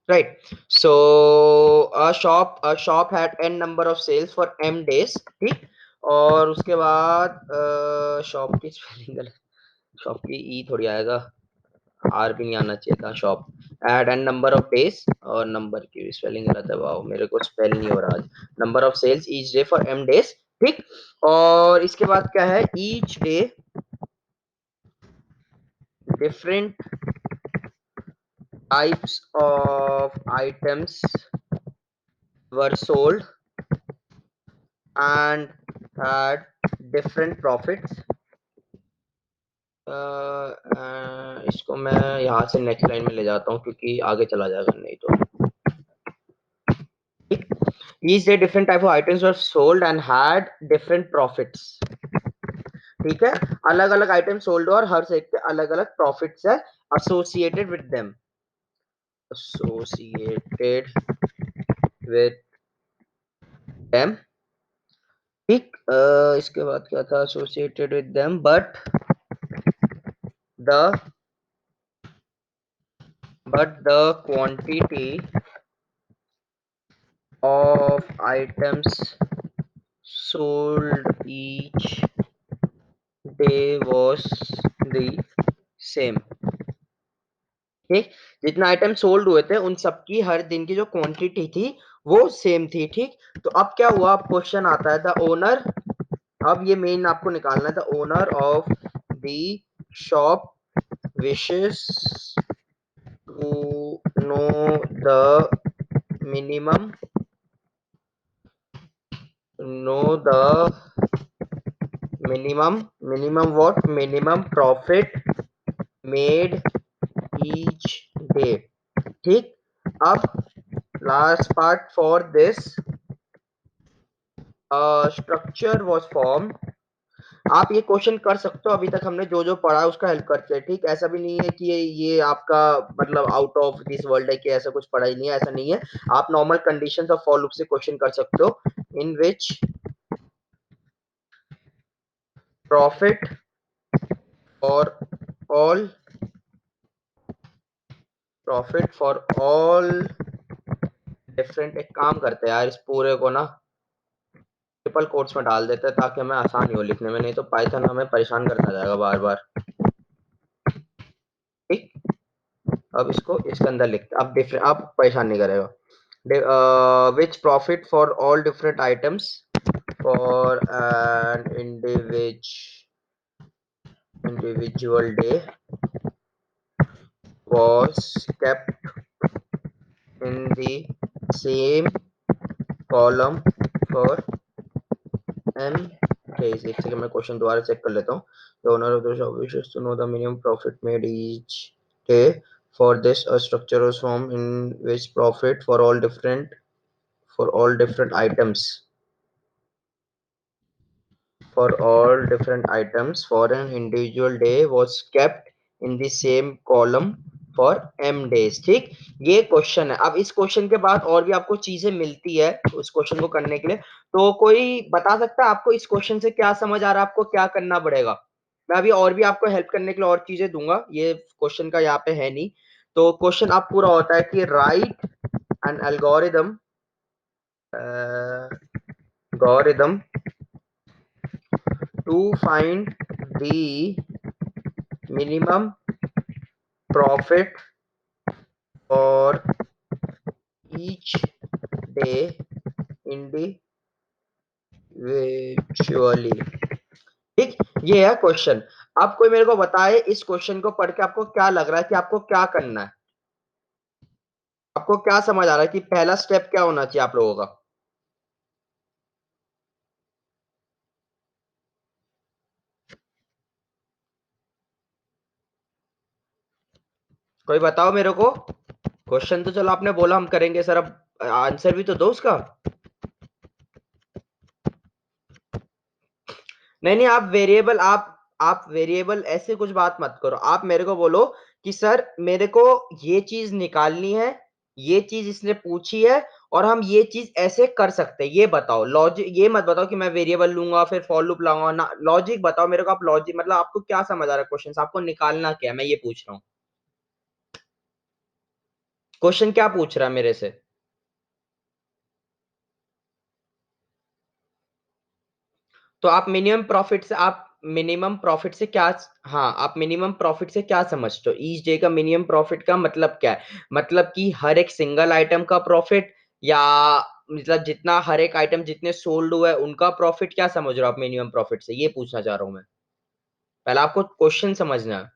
right? So a shop had n number of sales for m days, ठीक। और उसके बाद शॉप की स्पेलिंग गलत, शॉप की ई थोड़ी आएगा, आर भी नहीं आना चाहिए था। Shop had N number of days, और नंबर की स्पेलिंग गलत है, वाओ मेरे को स्पेल नहीं हो रहा आज। Number of sales each day for M days, ठीक। और इसके बाद क्या है, each day different types of items were sold and had different profits। इसको मैं यहाँ से नेक्स्ट लाइन में ले जाता हूँ क्योंकि आगे चला जाएगा नहीं तो। Each day different type of items were sold and had different profits। ठीक है, अलग अलग आइटम सोल्ड और हर से के अलग अलग प्रॉफिट्स है associated with them, associated with them, ठीक। इसके बाद क्या था, associated with them, the but the quantity of items sold each day was the same, ठीक। जितना आइटम सोल्ड हुए थे उन सबकी हर दिन की जो क्वांटिटी थी वो सेम थी, ठीक। तो अब क्या हुआ, अब क्वेश्चन आता है द ओनर, अब ये मेन आपको निकालना है, the owner of the shop wishes to know the minimum know the minimum what, minimum profit made each day, ठीक। अब last part for this structure was form. आप ये क्वेश्चन कर सकते हो, अभी तक हमने जो जो पढ़ा है उसका हेल्प करते हैं, ठीक। ऐसा भी नहीं है कि ये आपका मतलब आउट ऑफ दिस वर्ल्ड है कि ऐसा कुछ पढ़ा ही नहीं है, ऐसा नहीं है। आप normal conditions of for loop से क्वेश्चन कर सकते हो। In which profit for all profit for all different, एक काम करते हैं यार, इस पूरे को ना ट्रिपल कोट्स में डाल देते हैं ताकि हमें आसानी हो लिखने में, नहीं तो पाइथन हमें परेशान करता जाएगा बार बार, ठीक। अब इसको इसके अंदर लिखते, अब डिफरेंट, अब परेशान नहीं करेगा। Which profit for all different items for an individual day was kept in the same column for n days। एक सेकंड मैं क्वेश्चन दोबारा चेक कर लेता हूँ। The owner of the shop wishes to know the minimum profit made each day। For this, a structure was formed in which profit for all different items for an individual day was kept in the same column for m days, ठीक। ये question है। अब इस question के बाद और भी आपको चीजें मिलती है उस क्वेश्चन को करने के लिए, तो कोई बता सकता है आपको इस क्वेश्चन से क्या समझ आ रहा है, आपको क्या करना पड़ेगा। मैं अभी और भी आपको हेल्प करने के लिए और चीजें दूंगा, ये क्वेश्चन का यहाँ पे है नहीं। तो क्वेश्चन अब पूरा होता है कि right N algorithm algorithm to find the minimum profit for each day individually, ठीक। ये है क्वेश्चन। अब कोई मेरे को बताए इस क्वेश्चन को पढ़ के आपको क्या लग रहा है कि आपको क्या करना है, आपको क्या समझ आ रहा है कि पहला स्टेप क्या होना चाहिए आप लोगों का। कोई बताओ मेरे को। क्वेश्चन तो चलो आपने बोला हम करेंगे सर, अब आंसर भी तो दो उसका। नहीं नहीं, आप वेरिएबल ऐसे कुछ बात मत करो, आप मेरे को बोलो कि सर मेरे को ये चीज निकालनी है, ये चीज इसने पूछी है, और हम ये चीज ऐसे कर सकते हैं, ये बताओ लॉजिक। ये मत बताओ कि मैं वेरिएबल लूंगा फिर फॉर लूप लाऊंगा ना, लॉजिक बताओ मेरे को। आप लॉजिक मतलब आपको क्या समझ आ रहा है, क्वेश्चन आपको निकालना क्या है, मैं ये पूछ रहा हूँ। क्वेश्चन क्या पूछ रहा है मेरे से? तो आप मिनिमम प्रॉफिट से क्या, हाँ, आप मिनिमम प्रॉफिट से क्या समझते हो? ईच डे का मिनिमम प्रॉफिट का मतलब क्या है? मतलब कि हर एक सिंगल आइटम का प्रॉफिट, या मतलब जितना हर एक आइटम जितने सोल्ड हुआ है उनका प्रॉफिट, क्या समझ रहे हो आप मिनिमम प्रॉफिट से? ये पूछना चाह रहा हूं मैं। पहले आपको क्वेश्चन समझना है।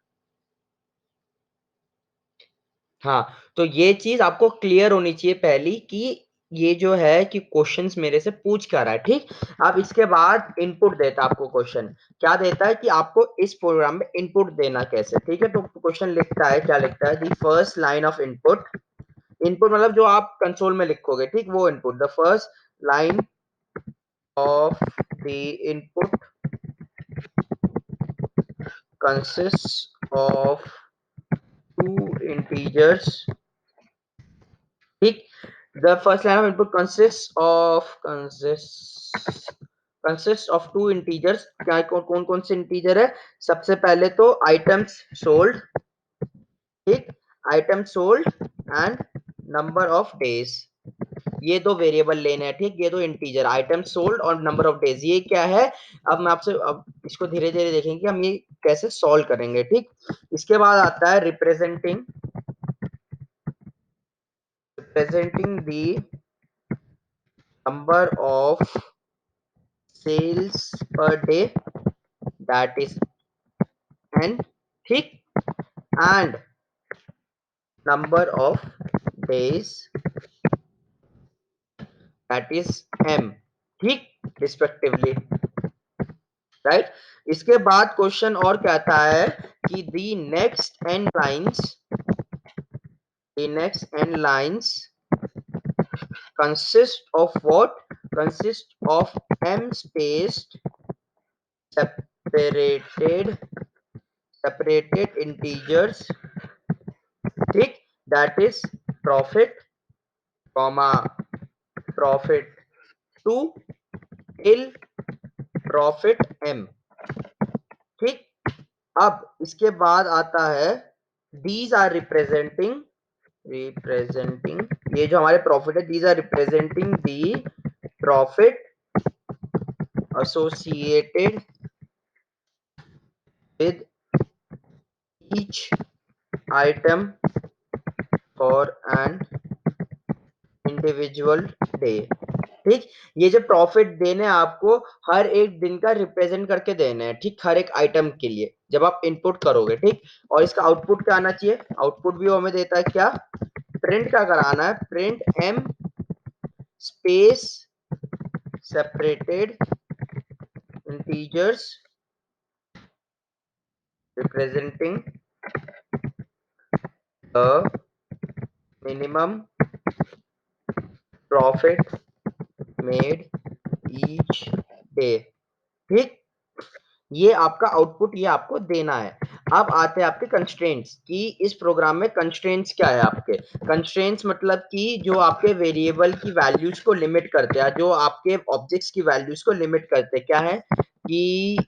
हाँ, तो ये चीज आपको क्लियर होनी चाहिए पहली, कि ये जो है कि क्वेश्चंस मेरे से पूछ क्या रहा है, ठीक। अब इसके बाद इनपुट देता है आपको क्वेश्चन। क्या देता है कि आपको इस प्रोग्राम में इनपुट देना कैसे, ठीक है। तो क्वेश्चन लिखता है, क्या लिखता है, the first line of input. Input मतलब जो आप कंसोल में लिखोगे, ठीक, वो input. The first line of the input consists of two integers, ठीक। The first line of input consists of two integers। क्या कौन कौन से इंटीजर है? सबसे पहले तो आइटम्स सोल्ड, ठीक, item sold and number of days. ये दो वेरिएबल लेने हैं, ठीक। ये दो इंटीजर, आइटम सोल्ड और नंबर ऑफ डेज, ये क्या है? अब मैं आपसे, अब इसको धीरे धीरे देखेंगे कि हम ये कैसे सॉल्व करेंगे, ठीक। इसके बाद आता है representing the number of sales per day, that is n, ठीक, and number of days, that is m, ठीक, रिस्पेक्टिवली, राइट। इसके बाद क्वेश्चन और कहता है कि the next n lines consist of what? Consist of m spaced separated integers, ठीक, that is profit, comma, profit 2 till profit m, ठीक। अब इसके बाद आता है these are representing, ये जो हमारे प्रॉफिट है, these are representing the profit associated with each item for an individual day, ठीक। ये जो प्रॉफिट देने हैं आपको, हर एक दिन का रिप्रेजेंट करके देने हैं, ठीक, हर एक आइटम के लिए जब आप इनपुट करोगे, ठीक। और इसका आउटपुट क्या आना चाहिए? आउटपुट भी वो हमें देता है, क्या? प्रिंट क्या कराना है? Print M space separated integers representing the minimum profit made each day, ठीक। ये आपका आउटपुट, ये आपको देना है। अब आते हैं आपके कंस्ट्रेंट्स, कि इस प्रोग्राम में कंस्ट्रेंट्स क्या है आपके? कंस्ट्रेंट्स मतलब कि जो आपके वेरिएबल की वैल्यूज को लिमिट करते हैं, जो आपके ऑब्जेक्ट्स की वैल्यूज को लिमिट करते हैं, क्या है कि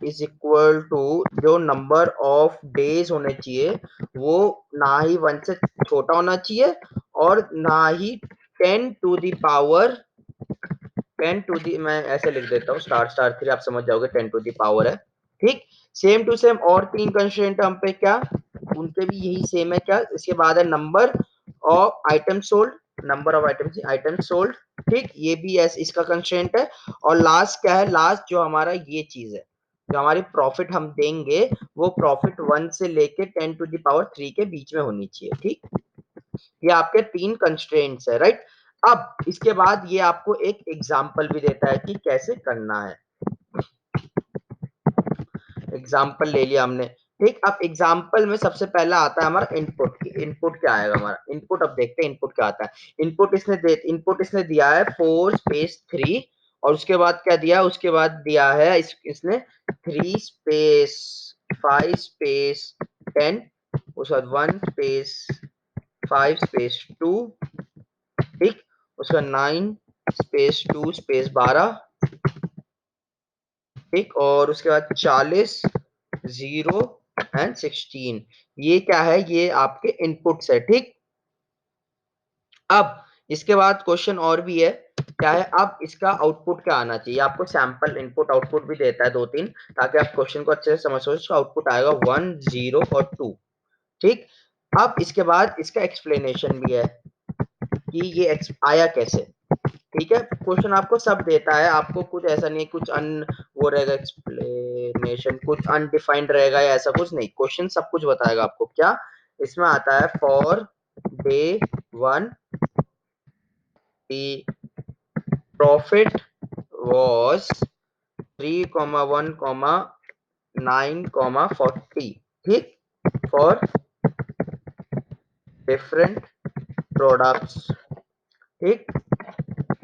इज इक्वल टू जो नंबर ऑफ डेज होने चाहिए वो ना ही 1 से छोटा होना चाहिए और ना ही 10 to the power, 10 to the, मैं ऐसे लिख देता हूँ स्टार स्टार 3, आप समझ जाओगे 10 टू दी पावर है, ठीक। सेम टू सेम और तीन कंस्ट्रेंट हम पे, क्या उनके भी यही सेम है, क्या? इसके बाद है number of item sold, number of item sold, ठीक, ये भी ऐसे इसका कंस्ट्रेंट है। और लास्ट क्या है? लास्ट जो हमारा ये चीज है, जो हमारी प्रॉफिट हम देंगे, वो प्रॉफिट 1 से लेके 10 टू दी पावर 3 के बीच में होनी चाहिए, ठीक। ये आपके तीन कंस्ट्रेंट्स है, राइट। अब इसके बाद ये आपको एक एग्जाम्पल भी देता है कि कैसे करना है। एग्जाम्पल ले लिया हमने, ठीक। अब एग्जाम्पल में सबसे पहला आता है हमारा इनपुट। इनपुट क्या आएगा हमारा? इनपुट, अब देखते हैं इनपुट क्या आता है। इनपुट इसने दिया है 4 स्पेस 3, और उसके बाद क्या दिया? उसके बाद दिया है इसने 3 स्पेस 5 स्पेस 10, उसके बाद 1 स्पेस 5 स्पेस 2, ठीक, उसका 9 स्पेस 2 स्पेस 12, ठीक, और उसके बाद 40 0 एंड 16। ये क्या है? ये आपके इनपुट्स है, ठीक। अब इसके बाद क्वेश्चन और भी है, क्या है, अब इसका आउटपुट क्या आना चाहिए, आपको सैंपल इनपुट आउटपुट भी देता है 2-3, ताकि आप क्वेश्चन को अच्छे से समझ सको। इसका आउटपुट आएगा 1 0 और 2। ठीक, अब इसके बाद इसका एक्सप्लेनेशन भी है कि ये आया कैसे। ठीक है, क्वेश्चन आपको सब देता है, आपको कुछ ऐसा नहीं कुछ वो रहेगा एक्सप्लेनेशन कुछ अनडिफाइंड रहेगा या ऐसा कुछ नहीं, क्वेश्चन सब कुछ बताएगा आपको। क्या इसमें आता है, for day 1 the profit was 3,1,9,40, ठीक, फॉर डिफरेंट प्रोडक्ट्स। ठीक,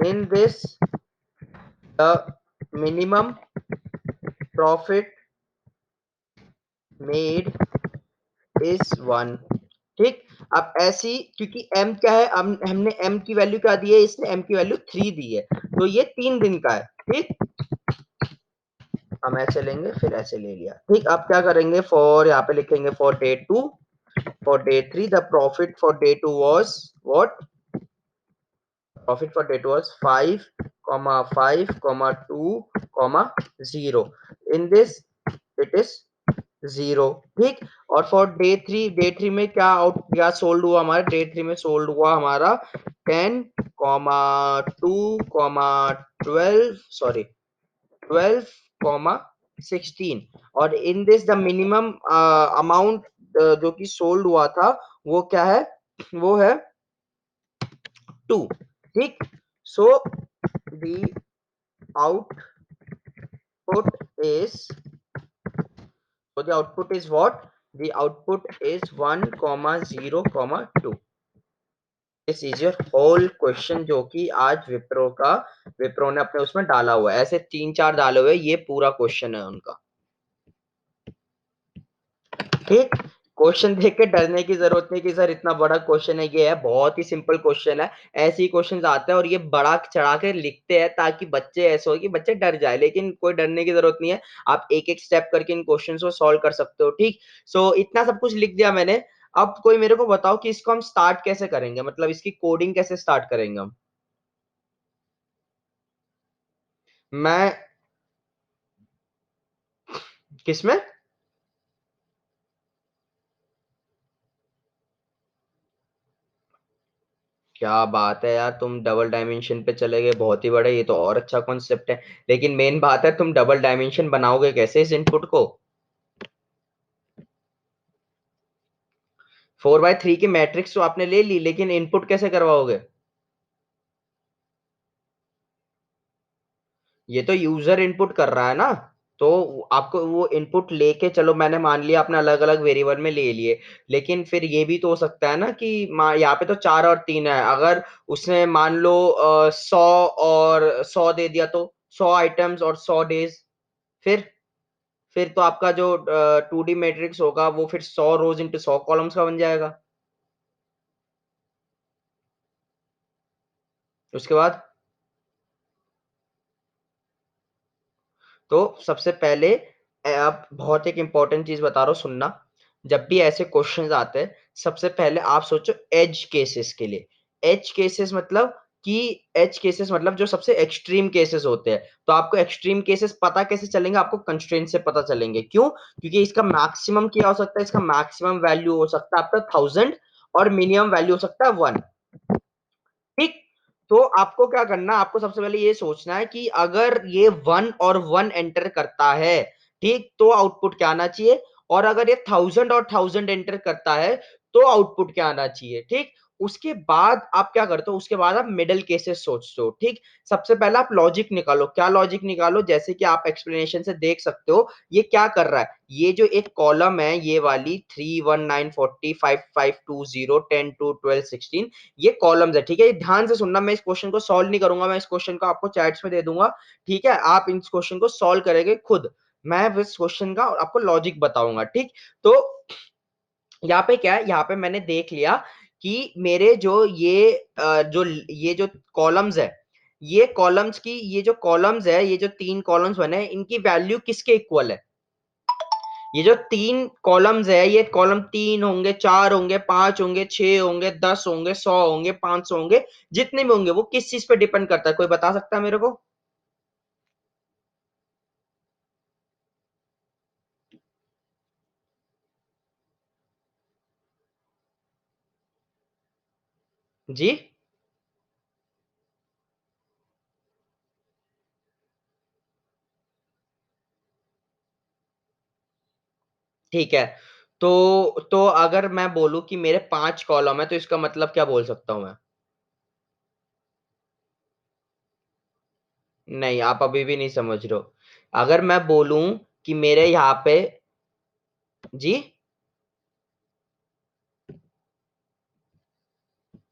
in this the minimum profit made is 1। ठीक, अब ऐसी, क्योंकि m क्या है, हमने m की वैल्यू क्या दी है, इसने m की वैल्यू 3 दी है, तो ये 3 दिन का है। ठीक, हम ऐसे लेंगे फिर ऐसे ले लिया। ठीक, अब क्या करेंगे, फॉर यहाँ पे लिखेंगे for day 2, for day 3 the profit for day 2 was what, profit for day 2 was 5 comma 5 comma 2 comma 0, in this it is 0। ठीक, और फॉर डे 3 में क्या आउट क्या सोल्ड हुआ हमारा, डे 3 में सोल्ड हुआ हमारा 10 कॉमा 2 कॉमा 12, सॉरी 12 कॉमा 16, और in this the minimum amount जो कि सोल्ड हुआ था वो क्या है, वो है 2। ठीक, so the output is, so the output is what, the output is 1 comma 0 comma 2। This is your whole question, जो कि आज विप्रो ने अपने उसमें डाला हुआ है, ऐसे 3-4 डाले हुए, ये पूरा क्वेश्चन है उनका। ठीक, क्वेश्चन देख के डरने की जरूरत नहीं कि सर इतना बड़ा क्वेश्चन है, ये है बहुत ही सिंपल क्वेश्चन है। ऐसे ही क्वेश्चन आते हैं और ये बड़ा चढ़ा के लिखते हैं ताकि बच्चे ऐसे हो कि बच्चे डर जाए, लेकिन कोई डरने की जरूरत नहीं है। आप एक एक स्टेप करके इन क्वेश्चन को सॉल्व कर सकते हो। ठीक, सो इतना सब कुछ लिख दिया मैंने। अब कोई मेरे को बताओ कि इसको हम स्टार्ट कैसे करेंगे, मतलब इसकी कोडिंग कैसे स्टार्ट करेंगे हम। मैं किसमें, क्या बात है यार, तुम डबल डायमेंशन पे चले गए, बहुत ही बड़ा, ये तो और अच्छा कॉन्सेप्ट है। लेकिन मेन बात है, तुम डबल डायमेंशन बनाओगे कैसे इस इनपुट को। 4x3 की मैट्रिक्स तो आपने ले ली, लेकिन इनपुट कैसे करवाओगे। ये तो यूजर इनपुट कर रहा है ना, तो आपको वो इनपुट लेके चलो, मैंने मान लिया आपने अलग अलग वेरिएबल में ले लिए, लेकिन फिर ये भी तो हो सकता है ना कि यहाँ पे तो 4 और 3 है, अगर उसने मान लो 100 और 100 दे दिया, तो 100 आइटम्स और 100 डेज, फिर तो आपका जो 2D मैट्रिक्स होगा वो फिर 100 रोज इंटू 100 कॉलम्स का बन जाएगा। उसके बाद तो सबसे पहले आप बहुत एक इंपॉर्टेंट चीज बता रहा हूँ, सुनना। जब भी ऐसे क्वेश्चंस आते हैं, सबसे पहले आप सोचो एज केसेस के लिए। एज केसेस मतलब कि एज केसेस मतलब जो सबसे एक्सट्रीम केसेस होते हैं, तो आपको एक्सट्रीम केसेस पता कैसे चलेंगे, आपको कंस्ट्रेंट से पता चलेंगे। क्यों, क्योंकि इसका मैक्सिमम क्या हो सकता है, इसका मैक्सिमम वैल्यू हो सकता है आपका 1000, और मिनिमम वैल्यू हो सकता है 1। ठीक, तो आपको क्या करना, आपको सबसे पहले ये सोचना है कि अगर ये 1 और 1 एंटर करता है, ठीक, तो आउटपुट क्या आना चाहिए, और अगर ये 1000 और 1000 एंटर करता है तो आउटपुट क्या आना चाहिए। ठीक, उसके बाद आप क्या करते हो, उसके बाद आप मिडिल केसेस सोचते हो। ठीक, सबसे पहले आप लॉजिक निकालो, क्या लॉजिक निकालो, जैसे कि आप एक्सप्लेनेशन से देख सकते हो ये क्या कर रहा है। ये जो एक कॉलम है, ये वाली 3 1 9 40 5 5 2 0 10 2 12 16, ये कॉलम्स है। ठीक है, ध्यान से सुनना, मैं इस क्वेश्चन को सॉल्व नहीं करूंगा, मैं इस क्वेश्चन को आपको चैट्स में दे दूंगा। ठीक है, आप इस क्वेश्चन को सॉल्व करेंगे खुद, मैं इस क्वेश्चन का आपको लॉजिक बताऊंगा। ठीक, तो यहाँ पे क्या है, यहाँ पे मैंने देख लिया कि मेरे जो ये जो कॉलम्स है, ये कॉलम्स की ये जो कॉलम्स है, ये जो 3 कॉलम्स बने हैं, इनकी वैल्यू किसके इक्वल है। ये जो 3 कॉलम्स है, ये कॉलम 3 होंगे, 4 होंगे, 5 होंगे, 6 होंगे, 10 होंगे, 100 होंगे, 500 होंगे, जितने भी होंगे वो किस चीज पे डिपेंड करता है, कोई बता सकता है मेरे को? जी, ठीक है। तो अगर मैं बोलूं कि मेरे 5 कॉलम है, तो इसका मतलब क्या बोल सकता हूं मैं? नहीं, आप अभी भी नहीं समझ रहे हो। अगर मैं बोलूं कि मेरे यहाँ पे, जी,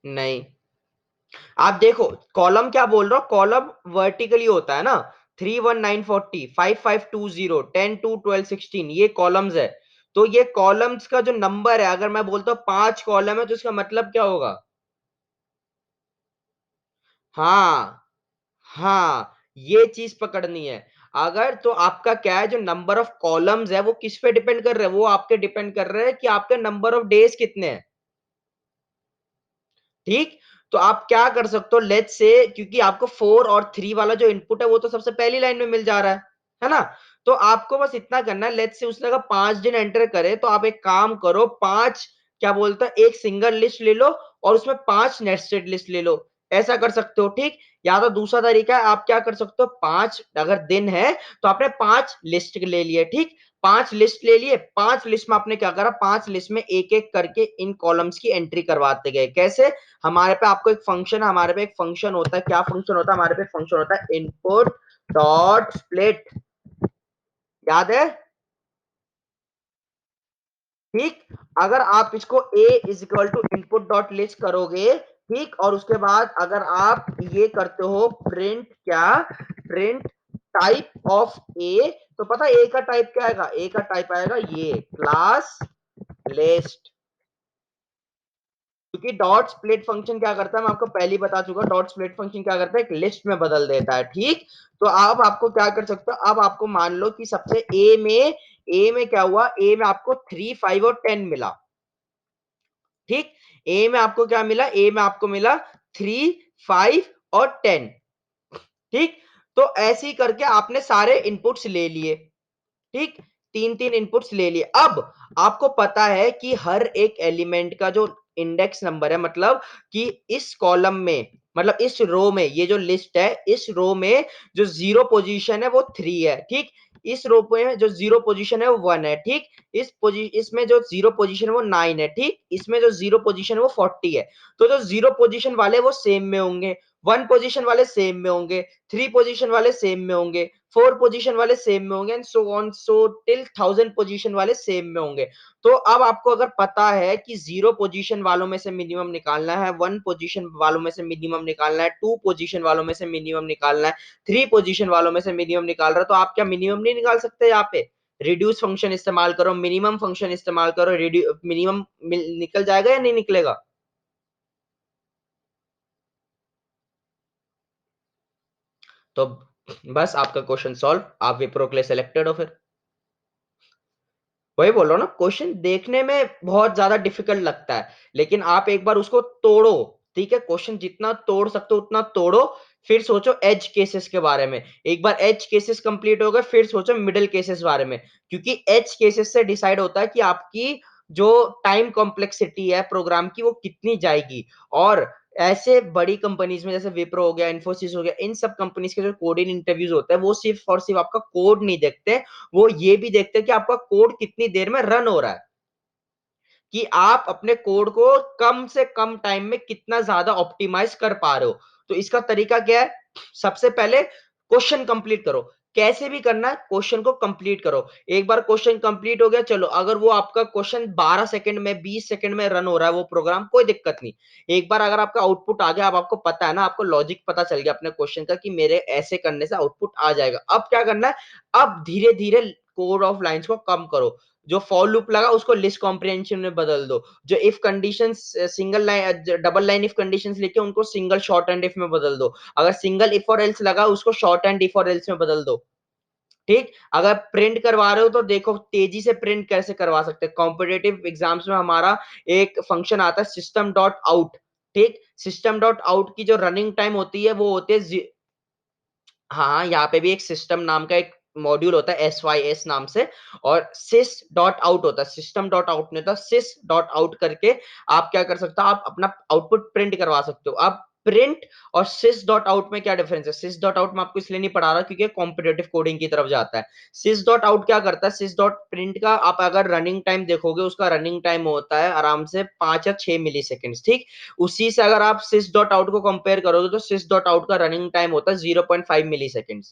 नहीं, आप देखो, कॉलम क्या बोल रहा हो, कॉलम वर्टिकली होता है ना, 31940, 5520, 10 2 12 16, ये कॉलम्स है। तो ये कॉलम्स का जो नंबर है, अगर मैं बोलता हूँ 5 कॉलम है, तो इसका मतलब क्या होगा? हाँ, हाँ, ये चीज पकड़नी है। अगर तो आपका क्या है, जो नंबर ऑफ कॉलम्स है वो किस पे डिपेंड कर रहे हैं, वो आपके डिपेंड कर रहे हैं कि आपके नंबर ऑफ डेज कितने हैं। ठीक। तो आप क्या कर सकते हो, लेट्स से, क्योंकि आपको 4 और 3 वाला जो इनपुट है वो तो सबसे पहली लाइन में मिल जा रहा है ना? तो आपको बस इतना करना है, लेट्स से उसने अगर 5 दिन एंटर करे, तो आप एक काम करो, 5, क्या बोलता है, एक सिंगल लिस्ट ले लो और उसमें 5 नेस्टेड लिस्ट ले लो। ऐसा कर सकते हो, ठीक। या तो दूसरा तरीका है, आप क्या कर सकते हो, 5 अगर दिन है तो आपने 5 लिस्ट ले लिए, ठीक। 5 लिस्ट ले लिए, 5 लिस्ट में आपने क्या करा, 5 लिस्ट में एक एक करके इन कॉलम्स की एंट्री करवाते गए। कैसे? हमारे पे आपको एक फंक्शन है, हमारे पे एक फंक्शन होता है, क्या फंक्शन होता है हमारे पे, फंक्शन होता है इनपुट डॉट स्प्लिट, याद है? ठीक। अगर आप इसको a is equal to input dot list करोगे, ठीक, और उसके बाद अगर आप ये करते हो प्रिंट, क्या, प्रिंट टाइप ऑफ a, तो पता है a का टाइप क्या आएगा, a का टाइप आएगा ये क्लास लिस्ट। क्योंकि डॉट स्प्लिट फंक्शन क्या करता है, मैं आपको पहले ही बता चुका, डॉट स्प्लिट फंक्शन क्या करता है, एक लिस्ट में बदल देता है, ठीक। तो अब आपको क्या कर सकते हो, अब आपको मान लो कि सबसे ए में क्या हुआ, ए में आपको 3 5 और 10 मिला, ठीक। ए में आपको क्या मिला, ए में आपको मिला 3 5 और 10, ठीक। तो ऐसे ही करके आपने सारे इनपुट्स ले लिए, ठीक। 3 3 इनपुट्स ले लिए। अब आपको पता है कि हर एक एलिमेंट का जो इंडेक्स नंबर है, मतलब कि इस कॉलम में, मतलब इस रो में, ये जो लिस्ट है, इस रो में जो जीरो पोजीशन है वो 3 है, ठीक। इस रो पे जो जीरो पोजीशन है वो 1 है, ठीक। इसमें जो जीरो पोजीशन है वो 9 है, ठीक। इसमें जो जीरो पोजीशन है वो 40 है। तो जो जीरो पोजीशन वाले वो सेम में होंगे, 1 पोजीशन वाले सेम में होंगे, 3 पोजीशन वाले सेम में होंगे, 4 पोजीशन वाले सेम में होंगे, and so on so till 1000 position वाले सेम में होंगे। तो अब आपको अगर पता है कि 0 पोजीशन वालों में से मिनिमम निकालना है, 1 पोजीशन वालों में से मिनिमम निकालना है, 2 पोजीशन वालों में से मिनिमम निकालना है, 3 पोजीशन वालों में से मिनिमम निकाल रहा है, तो आप क्या मिनिमम नहीं निकाल सकते? यहाँ पे रिड्यूस फंक्शन इस्तेमाल करो, मिनिमम फंक्शन इस्तेमाल करो, मिनिमम निकल जाएगा या नहीं निकलेगा? तो बस आपका क्वेश्चन सॉल्व, आप विप्रो के लिए सिलेक्टेड हो फिर। वही बोल रहा हूँ ना, क्वेश्चन देखने में बहुत ज्यादा डिफिकल्ट लगता है, लेकिन आप एक बार उसको तोड़ो, ठीक है, क्वेश्चन जितना तोड़ सकते हो उतना तोड़ो, फिर सोचो एज केसेस के बारे में। एक बार एज केसेस कंप्लीट हो गए, फिर सोचो मिडिल केसेस बारे में, क्योंकि एज केसेस से डिसाइड होता है कि आपकी जो टाइम कॉम्प्लेक्सिटी है प्रोग्राम की वो कितनी जाएगी। और ऐसे बड़ी कंपनीज में जैसे विप्रो हो गया, इन्फोसिस हो गया, इन सब कंपनीज के जो कोडिंग इंटरव्यूज होते हैं, वो सिर्फ और सिर्फ आपका कोड नहीं देखते, वो ये भी देखते हैं कि आपका कोड कितनी देर में रन हो रहा है, कि आप अपने कोड को कम से कम टाइम में कितना ज्यादा ऑप्टिमाइज कर पा रहे हो। तो इसका तरीका क्या है, सबसे पहले क्वेश्चन कंप्लीट करो, कैसे भी करना है, क्वेश्चन को कंप्लीट करो। एक बार क्वेश्चन कंप्लीट हो गया, चलो, अगर वो आपका क्वेश्चन 12 सेकंड में, 20 सेकंड में रन हो रहा है वो प्रोग्राम, कोई दिक्कत नहीं। एक बार अगर आपका आउटपुट आ गया, अब आपको पता है ना, आपको लॉजिक पता चल गया अपने क्वेश्चन का कि मेरे ऐसे करने से आउटपुट आ जाएगा, अब क्या करना है, अब धीरे धीरे कोड ऑफ लाइंस को कम करो, जो फॉर लूप लगा उसको लिस्ट कॉम्प्रिहेंशन में बदल दो, जो if conditions, single line double line if conditions लेके उनको सिंगल शॉर्ट एंड इफ में बदल दो, अगर सिंगल इफ और एल्स लगा उसको शॉर्ट एंड इफ और एल्स में बदल दो। ठीक, अगर प्रिंट करवा रहे हो तो देखो तेजी से प्रिंट कैसे करवा सकते हैं। कॉम्पिटेटिव एग्जाम्स में हमारा एक फंक्शन आता है सिस्टम डॉट आउट। ठीक, सिस्टम डॉट आउट की जो रनिंग टाइम होती है वो होती है, हाँ, यहाँ पे भी एक सिस्टम नाम का एक मॉड्यूल होता है SYS नाम से, और sys डॉट आउट होता है, सिस्टम डॉट आउट नहीं होता, sys डॉट आउट करके आप क्या कर सकते हो, आप अपना आउटपुट प्रिंट करवा सकते हो। अब प्रिंट और sys डॉट आउट में क्या डिफरेंस है? sys डॉट आउट में आपको इसलिए नहीं पढ़ा रहा क्योंकि कॉम्पिटेटिव कोडिंग की तरफ जाता है। sys डॉट आउट क्या करता है? sys डॉट प्रिंट का आप अगर रनिंग टाइम देखोगे, उसका रनिंग टाइम होता है आराम से 5 या 6 मिली सेकेंड। ठीक, उसी से अगर आप sys डॉट आउट को कंपेयर करोगे तो sys डॉट आउट का रनिंग टाइम होता है 0.5 मिली सेकेंड।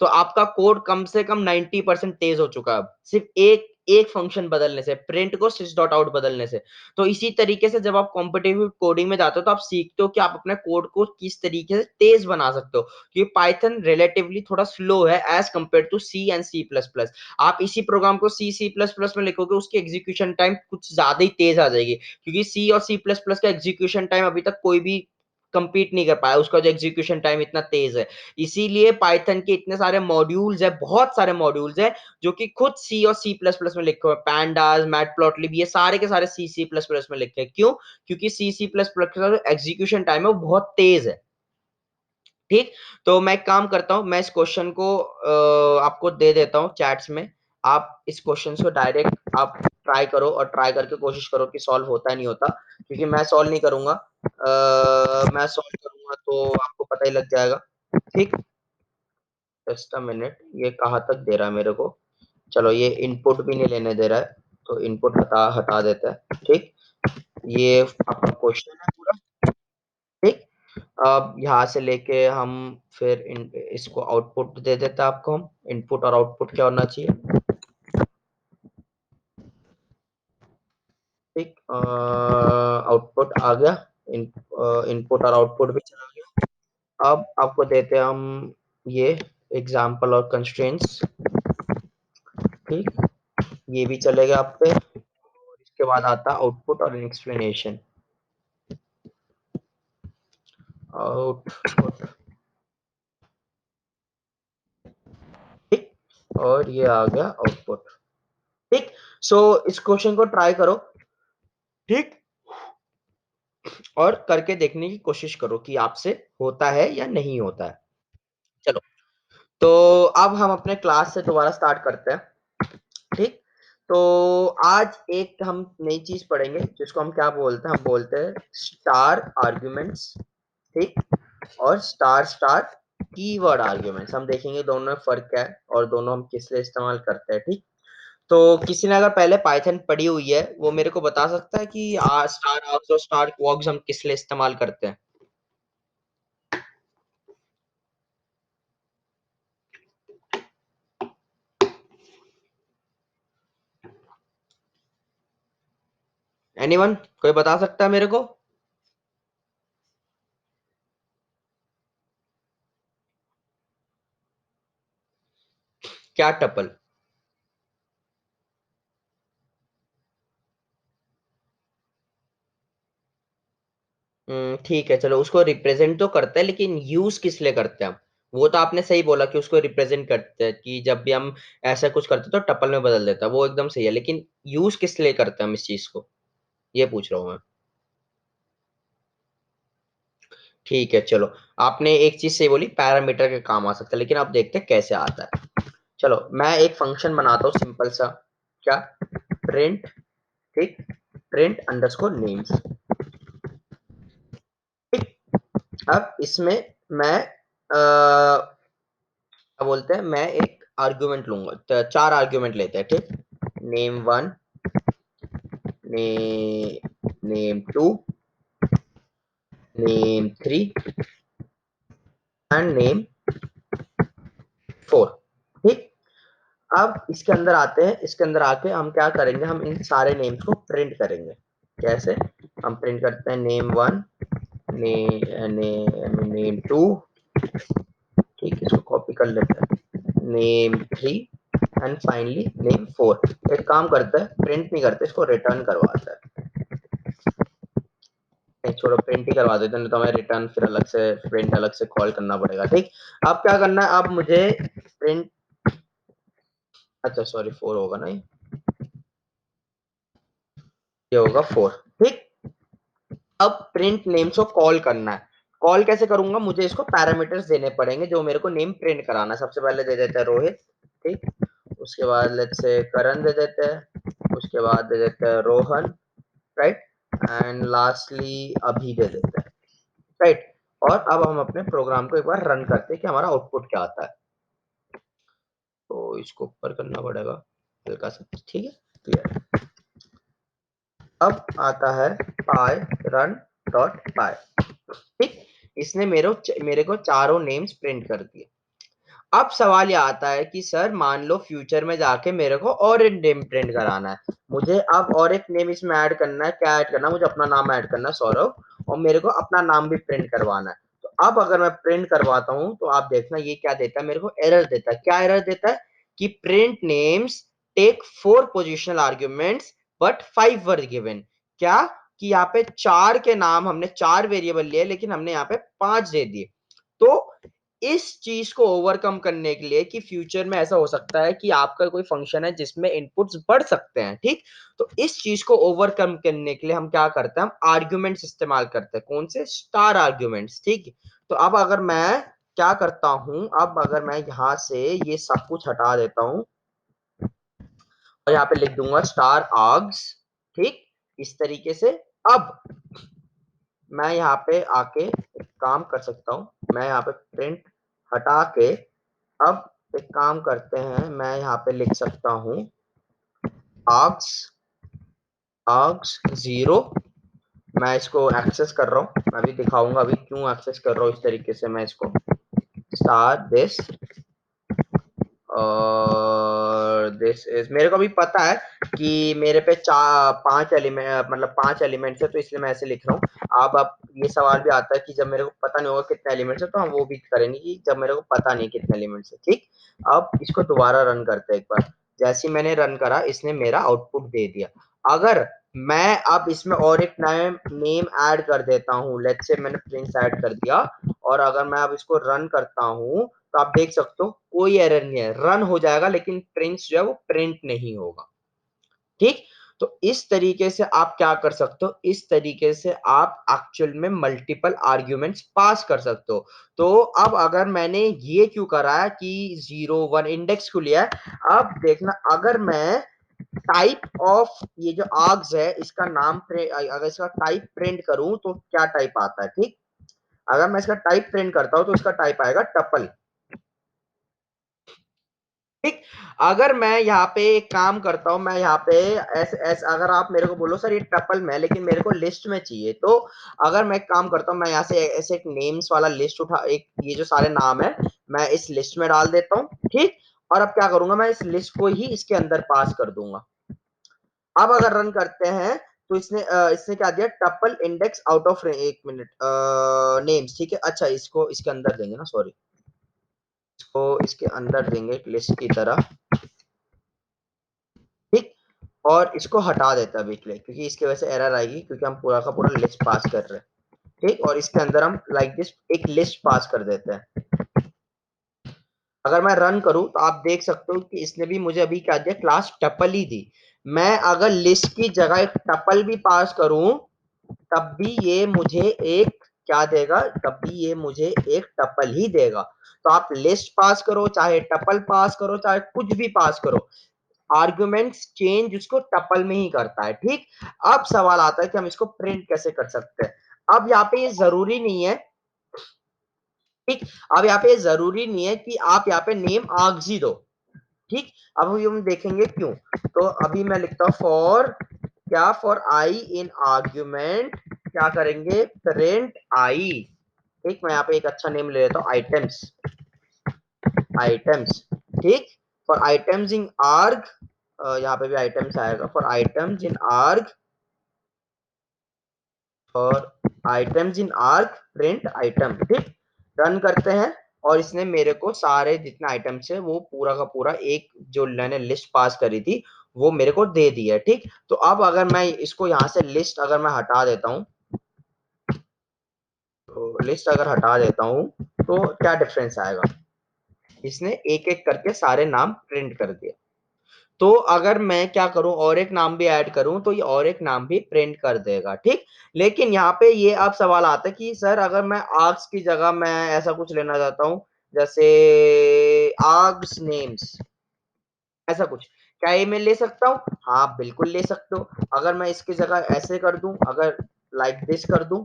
तो आपका कोड कम से कम 90% तेज हो चुका है अब, सिर्फ एक एक फंक्शन बदलने से, प्रिंट को sys डॉट आउट बदलने से। तो इसी तरीके से जब आप कॉम्पिटिटिव कोडिंग में जाते हो तो आप सीखते हो कि आप अपने कोड को किस तरीके से तेज बना सकते हो, क्योंकि पाइथन रिलेटिवली थोड़ा स्लो है as compared to C and C plus plus. आप इसी प्रोग्राम को सी सी प्लस प्लस में लिखोगे, उसकी एग्जीक्यूशन टाइम कुछ ज्यादा ही तेज आ जाएगी, क्योंकि सी और सी प्लस प्लस का एग्जीक्यूशन टाइम अभी तक कोई भी कंपीट नहीं कर पाया, उसका जो एग्जीक्यूशन टाइम इतना तेज है। इसीलिए पाइथन के इतने सारे मॉड्यूल्स है, बहुत सारे मॉड्यूल्स है जो कि खुद सी और सी प्लस प्लस में लिखे हुए, पैंडास, मैटप्लॉटलिब, ये सारे के सारे सी सी प्लस प्लस में लिखे हैं। क्यों? क्योंकि सी सी प्लस प्लस का जो एग्जीक्यूशन टाइम है वो बहुत तेज है। ठीक, तो मैं एक काम करता हूँ, मैं इस क्वेश्चन को आपको दे देता हूँ चैट्स में। आप इस क्वेश्चन को डायरेक्ट आप ट्राई करो, और ट्राई करके कोशिश करो कि सॉल्व होता है नहीं होता, क्योंकि मैं सॉल्व नहीं करूंगा। मैं सॉल्व करूंगा तो आपको पता ही लग जाएगा। ठीक, जस्ट अ मिनट, ये कहाँ तक दे रहा है मेरे को? चलो, ये इनपुट भी नहीं लेने दे रहा है, तो इनपुट हटा हटा देता है। ठीक, ये आपका क्वेश्चन है पूरा। ठीक, अब यहाँ से लेके हम फिर इसको आउटपुट दे देते हैं आपको हम। इनपुट और आउटपुट क्या होना चाहिए? ठीक, आउटपुट आ गया, इनपुट और आउटपुट भी चला गया। अब आपको देते हैं हम ये एग्जाम्पल और कंस्ट्रेंट्स। ठीक, ये भी चलेगा आप पे, और इसके बाद आता है आउटपुट और एक्सप्लेनेशन। आउटपुट, ठीक, और ये आ गया आउटपुट। ठीक, सो इस क्वेश्चन को ट्राई करो। ठीक, और करके देखने की कोशिश करो कि आपसे होता है या नहीं होता है। चलो, तो अब हम अपने क्लास से दोबारा स्टार्ट करते हैं। ठीक, तो आज एक हम नई चीज पढ़ेंगे जिसको हम क्या बोलते हैं, हम बोलते हैं स्टार आर्ग्यूमेंट्स। ठीक, और स्टार स्टार कीवर्ड आर्ग्यूमेंट्स। हम देखेंगे दोनों में फर्क क्या है और दोनों हम किस लिए इस्तेमाल करते हैं। ठीक, तो किसी ने अगर पहले पाइथन पढ़ी हुई है वो मेरे को बता सकता है कि स्टार आर्ग्स और स्टार क्वॉक्स हम किस लिए इस्तेमाल करते हैं? एनीवन, कोई बता सकता है मेरे को? क्या टपल? ठीक है, चलो, उसको रिप्रेजेंट तो करता है, लेकिन यूज किस लिए करते हैं हम? वो तो आपने सही बोला कि उसको रिप्रेजेंट करते हैं, कि जब भी हम ऐसा कुछ करते हैं तो टपल में बदल देता है, वो एकदम सही है, लेकिन यूज किस लिए करते हैं हम इस चीज को, ये पूछ रहा हूँ मैं। ठीक है, चलो, आपने एक चीज सही बोली, पैरामीटर के काम आ सकता है, लेकिन आप देखते हैं कैसे आता है। चलो, मैं एक फंक्शन बनाता हूँ सिंपल सा। क्या? प्रिंट। ठीक, प्रिंट अंडरस्कोर नेम्स। ठीक, अब इसमें मैं क्या बोलते हैं, मैं एक आर्गुमेंट लूंगा, तो 4 आर्गुमेंट लेते हैं। ठीक, नेम वन, ने name two, name three and name four. ठीक, अब इसके अंदर आते हैं, इसके अंदर आके हम क्या करेंगे, हम इन सारे नेम्स को प्रिंट करेंगे। कैसे? हम प्रिंट करते हैं नेम वन, ने, नेम टू। ठीक, इसको कॉपी कर लेते हैं, name three and finally name four. एक काम करता है, प्रिंट नहीं करते, इसको रिटर्न करवाता है। नहीं छोड़ो, प्रिंट ही करवा देते हैं, नहीं तो हमें रिटर्न फिर अलग से, प्रिंट अलग से कॉल करना पड़ेगा। ठीक, अब क्या करना है, अब मुझे प्रिंट अच्छा सॉरी 4 होगा ना, ये होगा 4। ठीक। अब प्रिंट नेम्स को कॉल करना है। कॉल कैसे करूंगा, मुझे इसको पैरामीटर्स देने पड़ेंगे जो मेरे को नेम प्रिंट कराना है। सबसे पहले दे देते हैं रोहित। ठीक। उसके बाद लेट्स से करण दे देते हैं। उसके बाद दे देते हैं रोहन। राइट। एंड लास्टली अभी दे देते हैं। राइट। और अब हम अपने प्रोग्राम को एक बार रन करते हैं कि हमारा आउटपुट क्या आता है। तो इसको ऊपर करना पड़ेगा हल्का सा। ठीक है, क्लियर। अब आता है पाई रन डॉट पाई। ठीक। इसने मेरे को चारों नेम्स प्रिंट कर दिए। अब सवाल ये आता है कि सर मान लो फ्यूचर में जाके मेरे को और एक नेम प्रिंट कराना है। मुझे अब और एक नेम इसमें ऐड करना है। क्या ऐड करना है, मुझे अपना नाम ऐड करना है सौरभ, और मेरे को अपना नाम भी प्रिंट करवाना है। तो अब अगर मैं प्रिंट करवाता हूं तो आप देखना ये क्या देता है, मेरे को एरर देता है। क्या एरर देता है कि print names take 4 positional arguments but 5 were given. क्या कि यहाँ पे 4 के नाम, हमने 4 वेरिएबल लिए लेकिन हमने यहाँ पे 5 दे दिए। तो इस चीज को ओवरकम करने के लिए कि फ्यूचर में ऐसा हो सकता है कि आपका कोई फंक्शन है जिसमें इनपुट्स बढ़ सकते हैं। ठीक। तो इस चीज को ओवरकम करने के लिए हम क्या करते हैं, हम आर्ग्यूमेंट्स इस्तेमाल करते हैं। कौन से, स्टार आर्ग्यूमेंट्स। ठीक। तो अब अगर मैं क्या करता हूं, अब अगर मैं यहां से ये सब कुछ हटा देता हूं और यहाँ पे लिख दूंगा स्टार आर्ग्स। ठीक। इस तरीके से अब मैं यहाँ पे आके एक काम कर सकता हूँ। मैं यहाँ पे प्रिंट हटा के अब एक काम करते हैं, मैं यहाँ पे लिख सकता हूँ आर्क्स आर्क्स 0। मैं इसको एक्सेस कर रहा हूँ, मैं भी दिखाऊंगा अभी क्यों एक्सेस कर रहा हूँ इस तरीके से। मैं इसको स्टार दिस इज, मेरे को भी पता है कि मेरे पे 5 एलिमेंट, मतलब 5 एलिमेंट्स है, तो इसलिए मैं ऐसे लिख रहा हूँ। अब ये सवाल भी आता है कि जब मेरे को पता नहीं होगा कितने एलिमेंट्स है तो हम वो भी करेंगे कि जब मेरे को पता नहीं कितने एलिमेंट्स है। ठीक। अब इसको दोबारा रन करते हैं एक बार। जैसे ही मैंने रन करा इसने मेरा आउटपुट दे दिया। अगर मैं अब इसमें और एक नया नेम ऐड कर देता हूँ, लेट्स से मैंने प्रिंस ऐड कर दिया, और अगर मैं अब इसको रन करता हूँ तो आप देख सकते हो कोई एरर नहीं है, रन हो जाएगा लेकिन प्रिंट जो है वो प्रिंट नहीं होगा। ठीक। तो इस तरीके से आप क्या कर सकते हो, इस तरीके से आप एक्चुअल में मल्टीपल आर्ग्यूमेंट्स पास कर सकते हो। तो अब अगर मैंने ये क्यों करा है कि 0 1 इंडेक्स क्यों लिया है, अब देखना अगर मैं टाइप ऑफ ये जो आर्ग्स है इसका नाम अगर इसका टाइप प्रिंट करूं तो क्या टाइप आता है। ठीक। अगर मैं इसका टाइप प्रिंट करता हूं तो इसका टाइप आएगा टपल। ठीक। अगर मैं यहाँ पे एक काम करता हूँ, मैं यहाँ पे ऐसे अगर आप मेरे को बोलो सर ये टपल में लेकिन मेरे को लिस्ट में चाहिए, तो अगर मैं एक काम करता हूँ, मैं यहाँ से ऐसे एक नेम्स वाला लिस्ट उठा, एक ये जो सारे नाम है मैं इस लिस्ट में डाल देता हूँ। ठीक। और अब क्या करूंगा, मैं इस लिस्ट को ही इसके अंदर पास कर दूंगा। अब अगर रन करते हैं तो इसने क्या दिया, टपल इंडेक्स आउट ऑफ, एक मिनट, नेम्स। ठीक है, अच्छा इसको इसके अंदर देंगे ना, सॉरी, इसको इसके अंदर देंगे एक लिस्ट की तरह। ठीक। और इसको हटा देता है बीच में क्योंकि इसकी वजह से एरर आएगी, क्योंकि हम पूरा का पूरा लिस्ट पास कर रहे हैं। ठीक। और इसके अंदर हम लाइक दिस एक लिस्ट पास कर देते हैं। अगर मैं रन करूं तो आप देख सकते हो कि इसने भी मुझे अभी क्या दिया, क्लास टपल ही दी। मैं अगर लिस्ट की जगह एक टपल भी पास करूं तब भी ये मुझे एक क्या देगा, तब भी ये मुझे एक टपल ही देगा। तो आप लिस्ट पास करो, चाहे टपल पास करो, चाहे कुछ भी पास करो, आर्ग्यूमेंट्स चेंज उसको टपल में ही करता है। ठीक। अब सवाल आता है कि हम इसको प्रिंट कैसे कर सकते हैं। अब यहाँ पे ये जरूरी नहीं है। ठीक। अब यहाँ पे जरूरी नहीं है कि आप यहाँ पे नेम आर्ग्स ही दो। ठीक। अब हम देखेंगे क्यों। तो अभी मैं लिखता हूं फॉर, क्या, फॉर आई इन आर्ग्यूमेंट, क्या करेंगे, प्रिंट आई। ठीक। मैं यहाँ पे एक अच्छा नेम ले लेता हूं, आइटम्स, आइटम्स। ठीक। फॉर आइटम्स इन आर्ग, यहाँ पे भी आइटम्स आएगा, for items in arg, for items in arg print item. ठीक। रन करते हैं और इसने मेरे को सारे जितने आइटम्स है वो पूरा का पूरा एक जो मैंने लिस्ट पास करी थी वो मेरे को दे दी है। ठीक। तो अब अगर मैं इसको यहाँ से लिस्ट अगर मैं हटा देता हूँ, तो लिस्ट अगर हटा देता हूँ तो क्या डिफरेंस आएगा, इसने एक एक करके सारे नाम प्रिंट कर दिया। तो अगर मैं क्या करूं और एक नाम भी ऐड करूं तो ये और एक नाम भी प्रिंट कर देगा, ठीक। लेकिन यहाँ पे ये अब सवाल आता है कि सर अगर मैं आर्ग्स की जगह मैं ऐसा कुछ लेना चाहता हूं, जैसे आर्ग्स नेम्स, ऐसा कुछ, क्या ये मैं ले सकता हूँ? हाँ बिल्कुल ले सकते हो। अगर मैं इसकी जगह ऐसे कर दूं, अगर लाइक दिस कर दूं,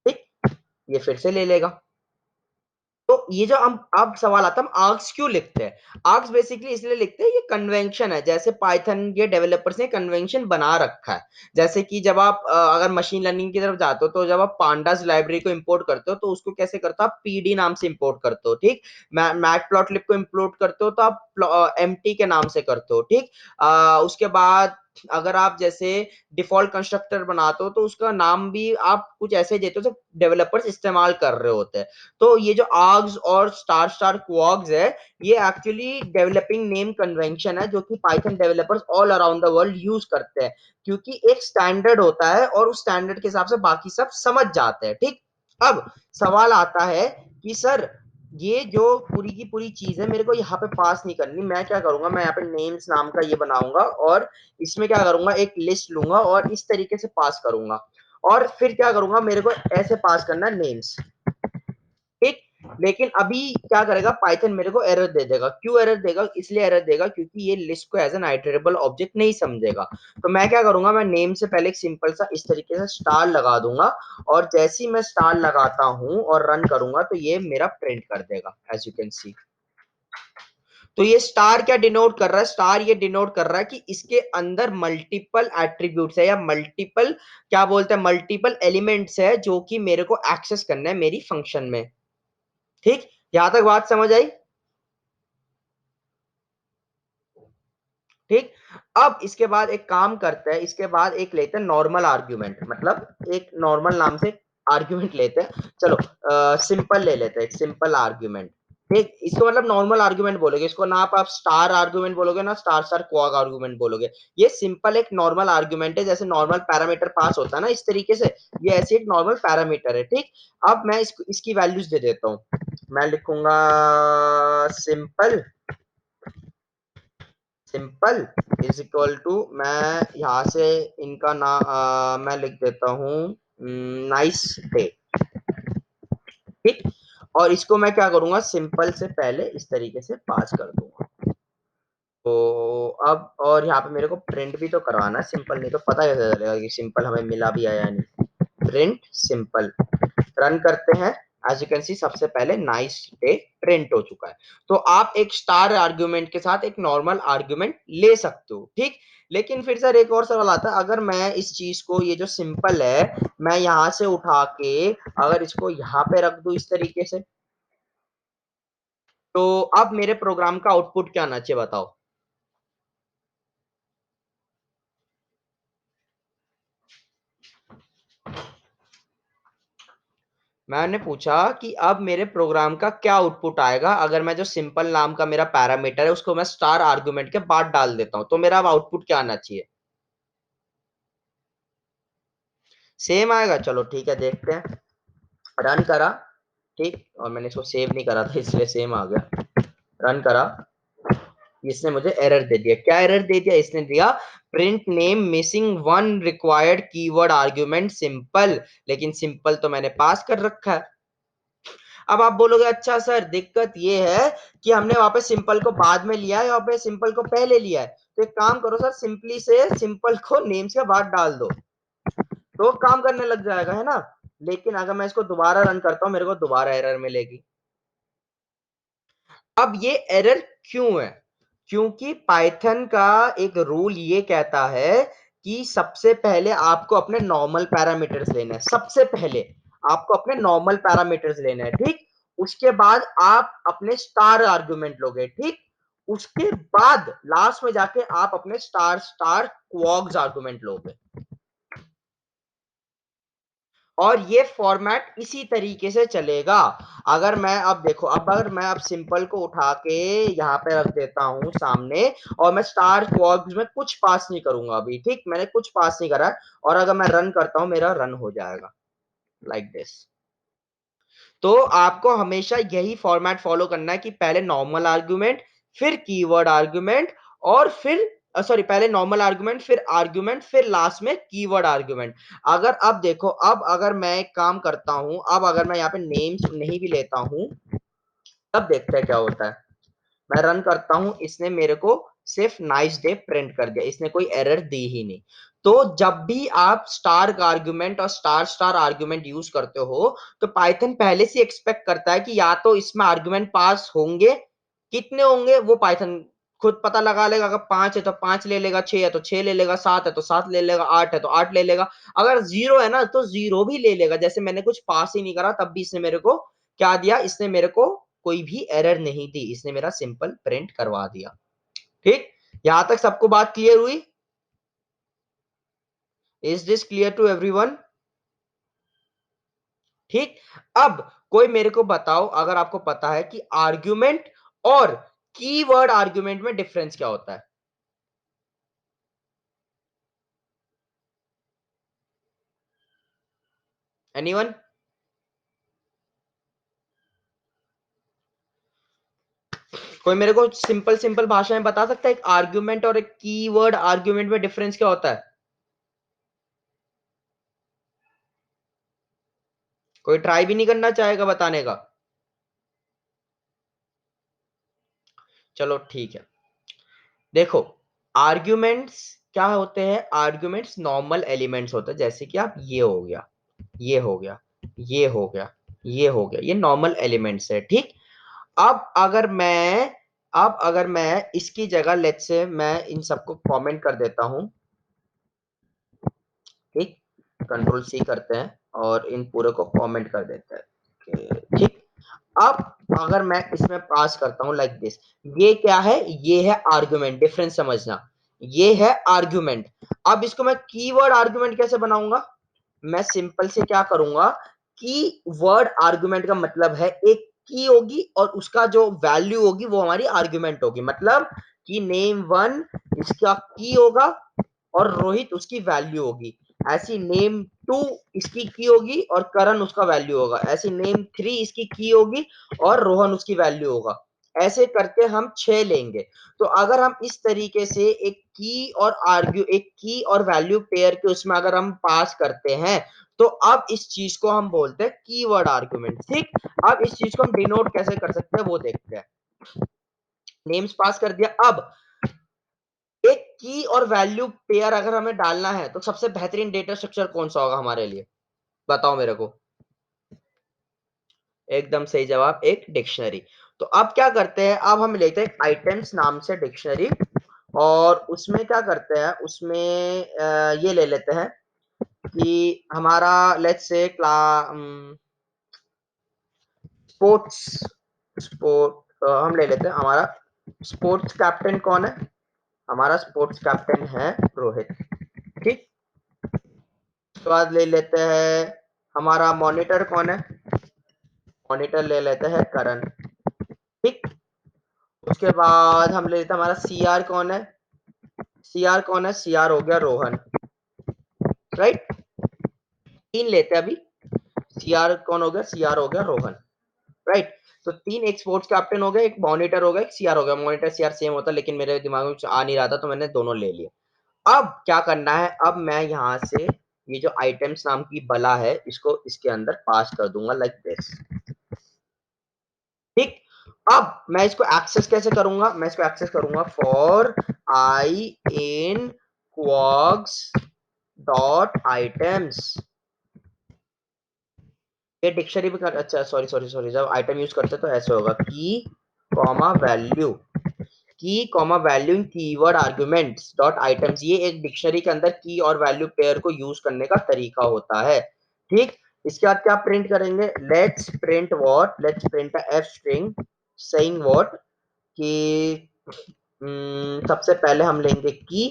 ठीक, ये फिर से ले लेगा। तो ये जो हम अब सवाल आता है, हम आर्क्स क्यों लिखते हैं? आर्क्स बेसिकली इसलिए लिखते हैं, ये कन्वेंशन है, जैसे पाइथन के डेवलपर्स ने कन्वेंशन बना रखा है। जैसे कि जब आप अगर मशीन लर्निंग की तरफ जाते हो, तो जब आप पांडास लाइब्रेरी को इंपोर्ट करते हो तो उसको कैसे करते हो? आप पीडी नाम से इंपोर्ट करते हो, ठीक। मैटप्लॉटलिब को इंपोर्ट करते हो तो आप एमटी के नाम से करते हो, ठीक। उसके बाद अगर आप जैसे डिफॉल्ट कंस्ट्रक्टर बनाते हो तो उसका नाम भी आप कुछ ऐसे देते हो जो डेवलपर्स इस्तेमाल कर रहे होते हैं। तो ये जो आर्ग्स और स्टार स्टार क्वॉग्स है, ये एक्चुअली डेवलपिंग नेम कन्वेंशन है जो कि Python developers all around the world use करते हैं, क्योंकि एक स्टैंडर्ड होता है और उस स्टैंडर्ड के हिसाब से बाकी सब समझ जाते हैं, ठीक। अब सवाल आता है कि सर ये जो पूरी की पूरी चीज है मेरे को यहाँ पे पास नहीं करनी, मैं क्या करूंगा, मैं यहाँ पे नेम्स नाम का ये बनाऊंगा और इसमें क्या करूंगा, एक लिस्ट लूंगा और इस तरीके से पास करूंगा, और फिर क्या करूंगा, मेरे को ऐसे पास करना नेम्स, ठीक। लेकिन अभी क्या करेगा पाइथन, मेरे को एरर दे देगा। क्यों एरर देगा? इसलिए एरर देगा क्योंकि ये लिस्ट को एज एन आइटरेबल ऑब्जेक्ट नहीं समझेगा। तो मैं क्या करूंगा, मैं नेम से पहले एक सिंपल सा इस तरीके से स्टार लगा दूंगा, और जैसे ही मैं स्टार लगाता हूं और रन करूंगा तो ये मेरा प्रिंट कर देगा, एज यू कैन सी। तो ये स्टार क्या डिनोट कर रहा है? स्टार ये डिनोट कर रहा है कि इसके अंदर मल्टीपल एट्रीब्यूट्स है, या मल्टीपल क्या बोलते हैं, मल्टीपल एलिमेंट्स है जो कि मेरे को एक्सेस करना है मेरी फंक्शन में, ठीक। यहां तक बात समझ आई? ठीक। अब इसके बाद एक काम करते हैं, इसके बाद एक लेते हैं नॉर्मल आर्ग्यूमेंट, मतलब एक नॉर्मल नाम से आर्ग्यूमेंट लेते हैं। चलो सिंपल ले लेते हैं, एक सिंपल आर्ग्यूमेंट, ठीक। इसको मतलब नॉर्मल आर्ग्यूमेंट बोलोगे, इसको ना आप स्टार आर्ग्यूमेंट बोलोगे ना स्टार स्टार क्वाग आर्ग्यूमेंट बोलोगे। ये सिंपल एक नॉर्मल आर्ग्यूमेंट है, जैसे नॉर्मल पैरामीटर पास होता है ना, इस तरीके से ये ऐसे एक नॉर्मल पैरामीटर है, ठीक। अब मैं इसको इसकी वैल्यूज दे देता हूँ। मैं लिखूंगा simple, simple is equal to, मैं यहाँ से इनका नाम मैं लिख देता हूँ नाइस डे, ठीक। और इसको मैं क्या करूंगा, सिंपल से पहले इस तरीके से पास कर दूंगा। तो अब और यहाँ पे मेरे को प्रिंट भी तो करवाना है सिंपल, नहीं तो पता कैसे चलेगा कि सिंपल हमें मिला भी है या नहीं। प्रिंट सिंपल, रन करते हैं। एज यू कैन सी सबसे पहले नाइस डे प्रिंट हो चुका है। तो आप एक स्टार आर्ग्यूमेंट के साथ एक नॉर्मल आर्ग्यूमेंट ले सकते हो, ठीक। लेकिन फिर सर एक और सवाल आता है, अगर मैं इस चीज को, ये जो सिंपल है, मैं यहां से उठा के अगर इसको यहाँ पे रख दूं इस तरीके से, तो अब मेरे प्रोग्राम का आउटपुट क्या आना चाहिए बताओ? मैंने पूछा कि अब मेरे प्रोग्राम का क्या आउटपुट आएगा अगर मैं जो सिंपल नाम का मेरा पैरामीटर है उसको मैं स्टार आर्गुमेंट के बाद डाल देता हूं, तो मेरा अब आउटपुट क्या आना चाहिए? सेम आएगा, चलो ठीक है देखते हैं। रन करा, ठीक, और मैंने इसको सेव नहीं करा था इसलिए सेम आ गया। रन करा, इसने मुझे एरर दे दिया। क्या एरर दे दिया? इसने दिया print name missing one required keyword argument simple, लेकिन सिंपल तो मैंने पास कर रखा है। अब आप बोलोगे अच्छा सर दिक्कत ये है कि हमने वहां पे सिंपल को बाद में लिया है, वहां पे सिंपल को पहले लिया है। तो एक काम करो सर, सिंपली से सिंपल को नेम्स के बाद डाल दो, तो काम करने लग जाएगा, है ना। लेकिन अगर मैं इसको दोबारा रन करता हूँ मेरे को दोबारा एरर मिलेगी। अब ये एरर क्यों है? क्योंकि पाइथन का एक रूल ये कहता है कि सबसे पहले आपको अपने नॉर्मल पैरामीटर्स लेने हैं, सबसे पहले आपको अपने नॉर्मल पैरामीटर्स लेने हैं, ठीक। उसके बाद आप अपने स्टार आर्गुमेंट लोगे, ठीक। उसके बाद लास्ट में जाके आप अपने स्टार स्टार क्वॉग्स आर्गुमेंट लोगे। और ये फॉर्मेट इसी तरीके से चलेगा। अगर मैं अब देखो, अब अगर मैं अब सिंपल को उठा के यहाँ पे रख देता हूँ सामने, और मैं स्टार क्वॉग्स में कुछ पास नहीं करूंगा अभी, ठीक, मैंने कुछ पास नहीं करा, और अगर मैं रन करता हूँ मेरा रन हो जाएगा लाइक दिस। तो आपको हमेशा यही फॉर्मेट फॉलो करना है कि पहले नॉर्मल आर्ग्यूमेंट, फिर कीवर्ड आर्गुमेंट, और फिर सॉरी पहले नॉर्मल आर्गुमेंट, फिर आर्गुमेंट, फिर लास्ट में कीवर्ड आर्गुमेंट। अगर अब देखो, अब अगर मैं एक काम करता हूं, अब अगर मैं यहाँ पे नेम्स नहीं भी लेता हूं, तब देखते हैं क्या होता है। मैं रन करता हूं, इसने मेरे को सिर्फ नाइस डे प्रिंट कर दिया, इसने कोई एरर दी ही नहीं। तो जब भी आप स्टार आर्गुमेंट और स्टार स्टार आर्गुमेंट यूज करते हो, तो पाइथन पहले से एक्सपेक्ट करता है कि या तो इसमें आर्गुमेंट पास होंगे, कितने होंगे वो पाइथन खुद पता लगा लेगा। अगर 5 है तो 5 ले लेगा, 6 है तो 6 ले लेगा, 7 है तो 7 ले लेगा, 8 है तो 8 ले लेगा। अगर 0 है ना तो 0 भी ले लेगा। जैसे मैंने कुछ पास ही नहीं करा, तब भी इसने मेरे को क्या दिया, इसने मेरे को कोई भी एरर नहीं दी, इसने मेरा सिंपल प्रिंट करवा दिया। ठीक, यहां तक सबको बात क्लियर हुई? Is this clear to everyone? ठीक, अब कोई मेरे को बताओ, अगर आपको पता है कि आर्ग्यूमेंट और कीवर्ड आर्ग्यूमेंट में डिफरेंस क्या होता है? एनीवन? कोई मेरे को सिंपल सिंपल भाषा में बता सकता है एक आर्ग्यूमेंट और एक कीवर्ड आर्ग्यूमेंट में डिफरेंस क्या होता है? कोई ट्राई भी नहीं करना चाहेगा बताने का? चलो ठीक है, देखो, आर्ग्यूमेंट्स क्या होते हैं? आर्ग्यूमेंट्स नॉर्मल एलिमेंट्स होते हैं, जैसे कि आप ये हो गया, ये हो गया, ये हो गया, ये हो गया, ये नॉर्मल एलिमेंट्स है। ठीक, अब अगर मैं इसकी जगह लेट्स से मैं इन सबको कमेंट कर देता हूं। ठीक, कंट्रोल सी करते हैं और इन पूरे को कमेंट कर देते हैं। ठीक, अब अगर मैं इसमें पास करता हूं लाइक दिस, ये क्या है? ये है आर्गुमेंट। डिफरेंस समझना, ये है आर्गुमेंट। अब इसको मैं कीवर्ड आर्गुमेंट कैसे बनाऊंगा? मैं सिंपल से क्या करूंगा कि वर्ड आर्गुमेंट का मतलब है एक की होगी और उसका जो वैल्यू होगी वो हमारी आर्गुमेंट होगी। मतलब कि नेम वन इसका की होगा और रोहित उसकी वैल्यू होगी। ऐसी नेम टू इसकी की होगी और करण उसका वैल्यू होगा। ऐसी नेम थ्री इसकी की होगी और रोहन उसकी वैल्यू होगा। ऐसे करके हम 6 लेंगे। तो अगर हम इस तरीके से एक की और वैल्यू पेयर के उसमें अगर हम पास करते हैं, तो अब इस चीज को हम बोलते हैं कीवर्ड आर्गुमेंट। ठीक, अब इस चीज को हम डिनोट कैसे कर सकते हैं वो देखते हैं। नेम्स पास कर दिया। अब एक की और वैल्यू पेयर अगर हमें डालना है, तो सबसे बेहतरीन डेटा स्ट्रक्चर कौन सा होगा हमारे लिए? बताओ मेरे को। एकदम सही जवाब, एक डिक्शनरी। तो अब क्या करते हैं, अब हम लेते हैं आइटम्स नाम से डिक्शनरी, और उसमें क्या करते हैं, उसमें ये ले लेते हैं कि हमारा लेट्स से स्पोर्ट्स स्पोर्ट हम ले लेते हैं। हमारा स्पोर्ट्स कैप्टन कौन है? हमारा स्पोर्ट्स कैप्टन है रोहित। ठीक, उसके बाद ले लेते हैं हमारा मॉनिटर कौन है? मॉनिटर ले लेते हैं करण। ठीक, उसके बाद हम ले लेते हैं हमारा सीआर कौन है? सीआर कौन है? सीआर हो गया रोहन। राइट, 3 लेते हैं अभी। सीआर कौन हो गया? सीआर हो गया रोहन। राइट, तो 3, एक स्पोर्ट्स कैप्टन हो गया, एक मॉनिटर हो गया, एक सीआर हो गया। मॉनिटर सीआर सेम होता है, लेकिन मेरे दिमाग में कुछ आ नहीं रहा था तो मैंने दोनों ले लिए। अब क्या करना है, अब मैं यहां से ये जो आइटम्स नाम की बला है इसको इसके अंदर पास कर दूंगा लाइक दिस। ठीक, अब मैं इसको एक्सेस कैसे करूंगा? मैं इसको एक्सेस करूंगा for i in kwargs dot items. ये डिक्शनरी भी कर, अच्छा सॉरी सॉरी सॉरी, जब आइटम यूज करते तो ऐसे होगा key comma value, key comma value in keyword arguments dot items. ये एक डिक्शनरी के अंदर की और वैल्यू पेयर को यूज करने का तरीका होता है। ठीक, इसके बाद क्या प्रिंट करेंगे? Let's print what, let's print F string saying what, कि सबसे पहले हम लेंगे की।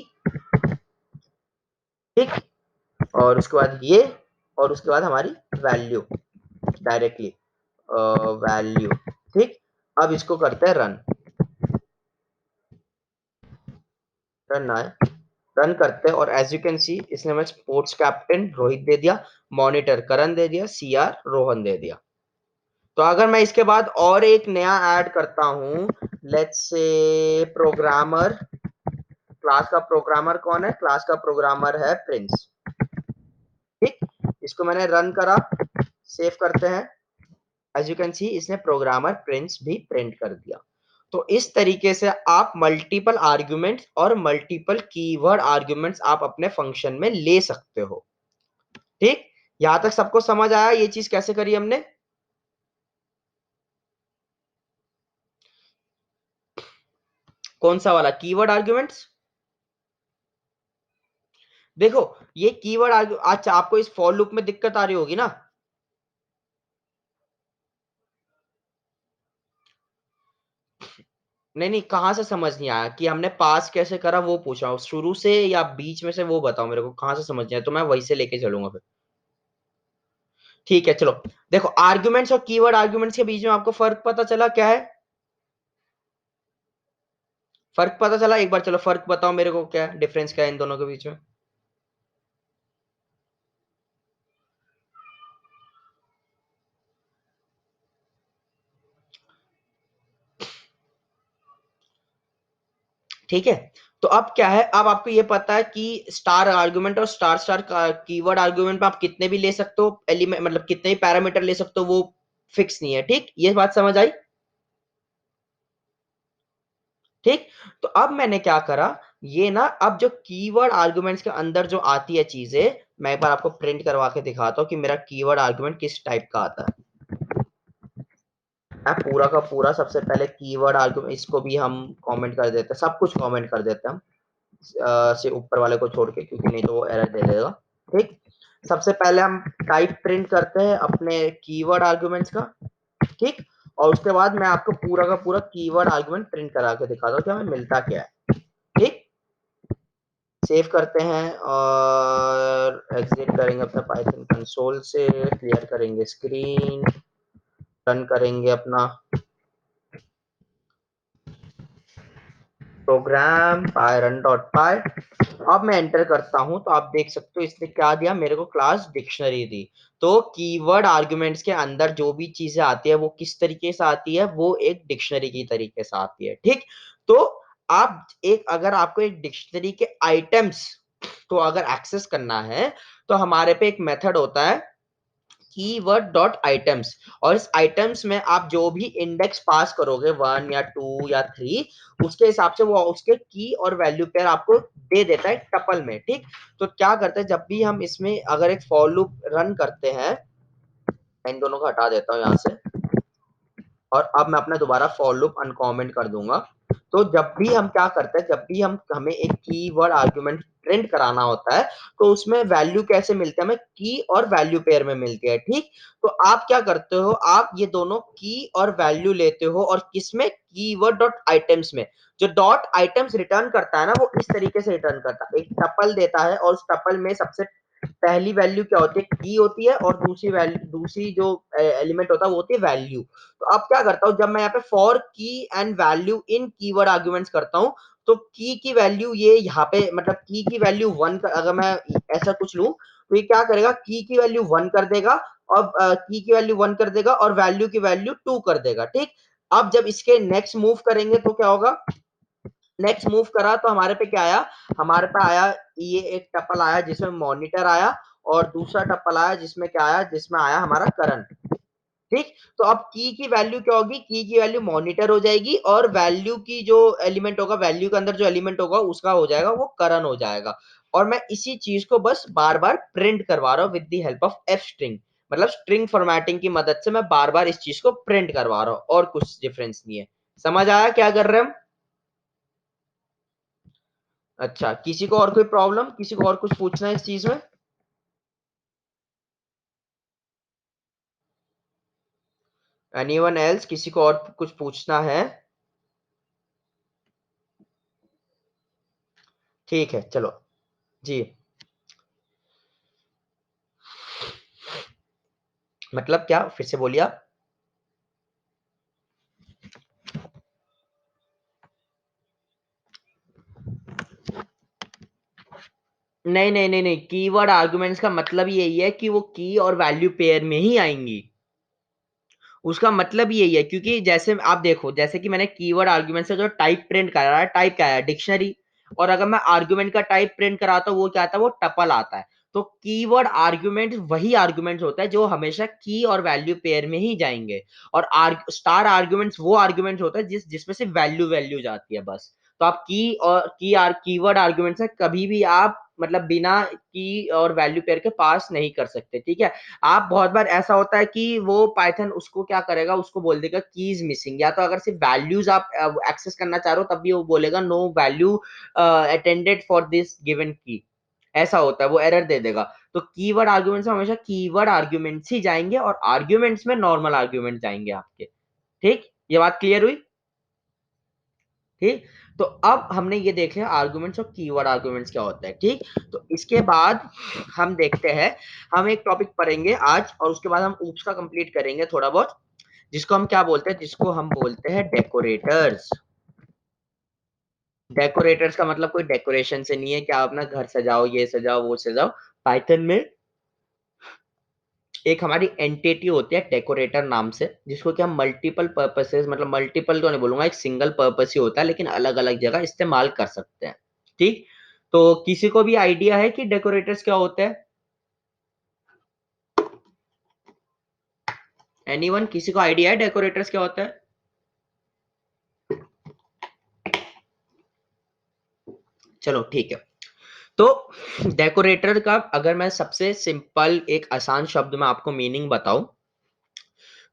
ठीक, और उसके बाद ये, और उसके बाद हमारी वैल्यू डायरेक्टली वैल्यू। ठीक, अब इसको करते हैं रन। रन आए, रन करते हैं, और एज यू कैन सी इसने हमें स्पोर्ट्स कैप्टन रोहित दे दिया, मॉनिटर करण दे दिया, सीआर रोहन दे दिया। तो अगर मैं इसके बाद और एक नया ऐड करता हूं, लेट्स से प्रोग्रामर, क्लास का प्रोग्रामर कौन है? क्लास का प्रोग्रामर है प्रिंस। ठीक, इसको मैंने रन करा, सेव करते हैं। एज यू कैन सी इसने प्रोग्रामर प्रिंस भी प्रिंट कर दिया। तो इस तरीके से आप मल्टीपल आर्ग्यूमेंट्स और मल्टीपल कीवर्ड आर्ग्यूमेंट्स आप अपने फंक्शन में ले सकते हो। ठीक, यहां तक सबको समझ आया ये चीज कैसे करी हमने? कौन सा वाला? Keyword arguments. देखो ये कीवर्ड आर्ग्यू, अच्छा आपको इस फॉर लूप में दिक्कत आ रही होगी ना? नहीं नहीं, कहां से समझ नहीं आया कि हमने पास कैसे करा वो पूछा हूं, शुरू से या बीच में से वो बताओ मेरे को, कहां से समझ नहीं आया तो मैं वहीं से लेके चलूंगा फिर। ठीक है चलो। देखो आर्ग्यूमेंट्स और कीवर्ड आर्ग्यूमेंट्स के बीच में आपको फर्क पता चला क्या है? फर्क पता चला? एक बार चलो फर्क बताओ मेरे को, क्या डिफरेंस क्या है इन दोनों के बीच में? ठीक है, तो अब क्या है, अब आपको ये पता है कि स्टार आर्गुमेंट और स्टार स्टार कीवर्ड आर्गुमेंट में आप कितने भी ले सकते हो एलिमेंट, मतलब कितने भी पैरामीटर ले सकते हो, वो फिक्स नहीं है। ठीक, ये बात समझ आई? ठीक, तो अब मैंने क्या करा, ये ना अब जो कीवर्ड आर्गुमेंट्स के अंदर जो आती है चीजें, मैं एक बार आपको प्रिंट करवा के दिखाता हूँ कि मेरा कीवर्ड आर्गुमेंट किस टाइप का आता है। मैं पूरा का पूरा सबसे पहले कीवर्ड आर्गुमेंट, इसको भी हम कमेंट कर देते हैं, सब कुछ कमेंट कर देते हैं हम, से ऊपर वाले को छोड़ के, क्योंकि नहीं तो वो एरर दे देगा। ठीक, सबसे पहले हम टाइप प्रिंट करते हैं अपने कीवर्ड आर्गुमेंट्स का। ठीक, और उसके बाद मैं आपको पूरा का पूरा कीवर्ड आर्गुमेंट प्रिंट करा के दिखाता हूँ कि हमें मिलता क्या है। ठीक, सेव करते हैं और एग्जिट करेंगे अपना पाइथन कंसोल से, क्लियर करेंगे स्क्रीन, रन करेंगे अपना प्रोग्राम पायरन डॉट पाई। अब मैं एंटर करता हूं तो आप देख सकते हो इसने क्या दिया मेरे को, क्लास डिक्शनरी दी। तो कीवर्ड आर्गुमेंट्स के अंदर जो भी चीजें आती है वो किस तरीके से आती है, वो एक डिक्शनरी की तरीके से आती है। ठीक, तो आप एक, अगर आपको एक डिक्शनरी के आइटम्स को अगर एक्सेस करना है तो हमारे पे एक मेथड होता है कीवर्ड डॉट आइटम्स, और इस आइटम्स में आप जो भी इंडेक्स पास करोगे 1 या 2 या 3, उसके हिसाब से वो उसके की और वैल्यू पेयर आपको दे देता है टपल में। ठीक, तो क्या करते हैं जब भी हम इसमें अगर एक फॉर लूप रन करते हैं, इन दोनों को हटा देता हूँ यहाँ से, और अब मैं अपना दोबारा फॉर लूप अनकमेंट कर दूंगा। तो जब भी हम क्या करते हैं, जब भी हम हमें एक कीवर्ड आर्गुमेंट प्रिंट कराना होता है तो उसमें वैल्यू कैसे मिलते हैं, हमें की और वैल्यू पेयर में मिलती है। ठीक, तो आप क्या करते हो, आप ये दोनों की और वैल्यू लेते हो और किसमें, कीवर्ड डॉट आइटम्स में। जो डॉट आइटम्स रिटर्न करता है ना, वो इस तरीके से रिटर्न करता है, एक टपल देता है और उस टपल में सबसे पहली वैल्यू क्या होती है, की होती है, और दूसरी वैल्यू, दूसरी जो एलिमेंट होता है वो होती है वैल्यू। तो अब क्या करता हूँ, जब मैं यहाँ पे फॉर की and value in keyword arguments करता हूँ, तो की वैल्यू ये यहाँ पे, मतलब की वैल्यू 1, अगर मैं ऐसा कुछ लूं तो ये क्या करेगा, की वैल्यू 1 कर देगा, और की वैल्यू 1 कर देगा और वैल्यू की वैल्यू 2 कर देगा। ठीक, अब जब इसके नेक्स्ट मूव करेंगे तो क्या होगा, नेक्स्ट मूव करा तो हमारे पे क्या आया, हमारे पे आया ये एक टपल आया जिसमें मॉनिटर आया, और दूसरा टपल आया जिसमें क्या आया, जिसमें आया हमारा करंट। ठीक, तो अब की वैल्यू क्या होगी, की वैल्यू मॉनिटर हो जाएगी, और वैल्यू की जो एलिमेंट होगा, वैल्यू के अंदर जो एलिमेंट होगा उसका हो जाएगा वो करंट हो जाएगा। और मैं इसी चीज को बस बार बार प्रिंट करवा रहा हूँ with the help of F string, मतलब स्ट्रिंग फॉर्मेटिंग की मदद से मैं बार बार इस चीज को प्रिंट करवा रहा हूँ, और कुछ डिफरेंस नहीं है। समझ आया क्या कर रहे हैं हम? अच्छा, किसी को और कोई प्रॉब्लम, किसी को और कुछ पूछना है इस चीज में? एनीवन एल्स, किसी को और कुछ पूछना है? ठीक है चलो। जी, मतलब क्या, फिर से बोलिए आप। नहीं नहीं नहीं नहीं, कीवर्ड आर्गुमेंट्स का मतलब यही है कि वो की और वैल्यू पेयर में ही आएंगी। उसका मतलब यही है, क्योंकि जैसे आप देखो, जैसे कि मैंने कीवर्ड आर्गुमेंट से जो टाइप प्रिंट करा है, टाइप क्या है, डिक्शनरी। और अगर मैं आर्गुमेंट का टाइप प्रिंट कराता हूँ, वो क्या आता है, वो टपल आता है। तो कीवर्ड आर्गुमेंट वही आर्गुमेंट होता है जो हमेशा की और वैल्यू पेयर में ही जाएंगे। और स्टार आर्गुमेंट्स वो आर्गुमेंट होता है जिसमें से वैल्यू वैल्यू जाती है बस। तो आप कीवर्ड आर्गुमेंट से कभी भी आप मतलब बिना की और वैल्यू पेयर के पास नहीं कर सकते, ठीक है। आप बहुत बार ऐसा होता है कि वो पाइथन उसको क्या करेगा, उसको बोल देगा कीज मिसिंग, या तो अगर सिर्फ वैल्यूज आप एक्सेस करना चाह रहे हो तब भी वो बोलेगा no value attended for this given की। ऐसा होता है, वो एरर दे देगा। तो कीवर्ड आर्गुमेंट्स में हमेशा कीवर्ड आर्गुमेंट्स ही जाएंगे और आर्गुमेंट्स में नॉर्मल आर्गुमेंट जाएंगे आपके। ठीक, ये बात क्लियर हुई? ठीक। तो अब हमने ये देख लिया आर्गुमेंट्स और कीवर्ड आर्गुमेंट्स क्या होता है। ठीक, तो इसके बाद हम देखते हैं, हम एक टॉपिक पढ़ेंगे आज और उसके बाद हम ऊप्स का कंप्लीट करेंगे थोड़ा बहुत, जिसको हम क्या बोलते हैं, जिसको हम बोलते हैं डेकोरेटर्स। डेकोरेटर्स का मतलब कोई डेकोरेशन से नहीं है कि आप अपना घर सजाओ, ये सजाओ, वो सजाओ। पाइथन में एक हमारी एंटिटी होती है डेकोरेटर नाम से, जिसको कि हम मल्टीपल पर्पसेस, मतलब मल्टीपल तो नहीं बोलूंगा, एक सिंगल पर्पस ही होता है, लेकिन अलग अलग जगह इस्तेमाल कर सकते हैं। ठीक, तो किसी को भी आइडिया है कि डेकोरेटर्स क्या होते हैं? एनीवन, किसी को आइडिया है डेकोरेटर्स क्या होता है? चलो ठीक है। तो डेकोरेटर का अगर मैं सबसे सिंपल एक आसान शब्द में आपको मीनिंग बताऊं,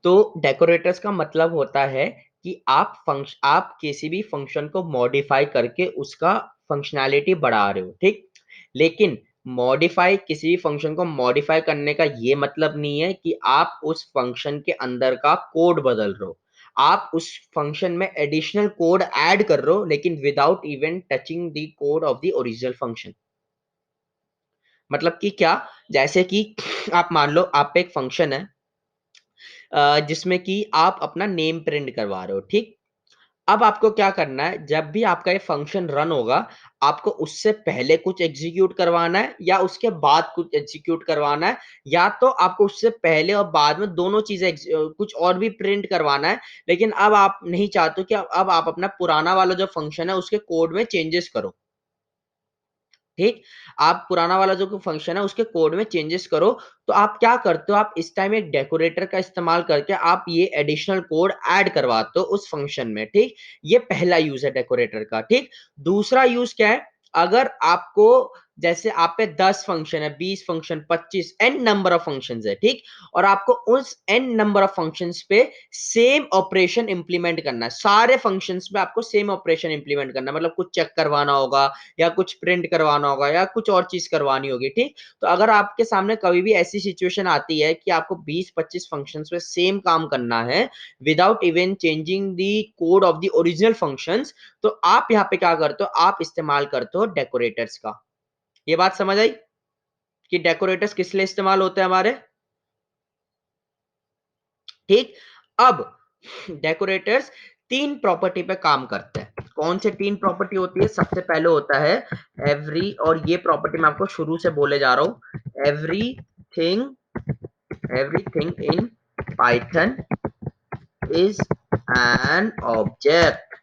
तो डेकोरेटर्स का मतलब होता है कि आप किसी भी फंक्शन को मॉडिफाई करके उसका फंक्शनैलिटी बढ़ा रहे हो। ठीक, लेकिन मॉडिफाई, किसी भी फंक्शन को मॉडिफाई करने का ये मतलब नहीं है कि आप उस फंक्शन के अंदर का कोड बदल रहे हो। आप उस फंक्शन में एडिशनल कोड ऐड कर रहे हो, लेकिन without even touching the code of the original function. मतलब कि क्या, जैसे कि आप मान लो आप पे एक फंक्शन है जिसमें कि आप अपना नेम प्रिंट करवा रहे हो। ठीक, अब आपको क्या करना है, जब भी आपका ये फंक्शन रन होगा, आपको उससे पहले कुछ एग्जीक्यूट करवाना है या उसके बाद कुछ एग्जीक्यूट करवाना है, या तो आपको उससे पहले और बाद में दोनों चीजें कुछ और भी प्रिंट करवाना है। लेकिन अब आप नहीं चाहते कि अब आप अपना पुराना वाला जो फंक्शन है उसके कोड में चेंजेस करो। ठीक, आप पुराना वाला जो फंक्शन है उसके कोड में चेंजेस करो। तो आप क्या करते हो, आप इस टाइम एक डेकोरेटर का इस्तेमाल करके आप ये एडिशनल कोड ऐड करवाते हो उस फंक्शन में। ठीक, ये पहला यूज है डेकोरेटर का। ठीक, दूसरा यूज क्या है, अगर आपको, जैसे आप पे 10 फंक्शन है, 20 function, 25 n number of functions है। ठीक, और आपको उस एन नंबर ऑफ फंक्शंस पे सेम ऑपरेशन इंप्लीमेंट करना है, सारे फंक्शंस पे आपको सेम ऑपरेशन इंप्लीमेंट करना है, मतलब कुछ चेक करवाना होगा या कुछ प्रिंट करवाना होगा या कुछ और चीज करवानी होगी। ठीक, तो अगर आपके सामने कभी भी ऐसी सिचुएशन आती है कि आपको 20-25 फंक्शंस पे सेम काम करना है without even changing the code of the original functions, तो आप यहाँ पे क्या करते हो, आप इस्तेमाल करते हो डेकोरेटर्स का। ये बात समझ आई कि डेकोरेटर्स किस लिए इस्तेमाल होते हैं हमारे? ठीक, अब डेकोरेटर्स तीन प्रॉपर्टी पे काम करते हैं। कौन से तीन प्रॉपर्टी होती है? सबसे पहले होता है एवरी, और ये प्रॉपर्टी मैं आपको शुरू से बोले जा रहा हूं, everything, everything in Python is an object.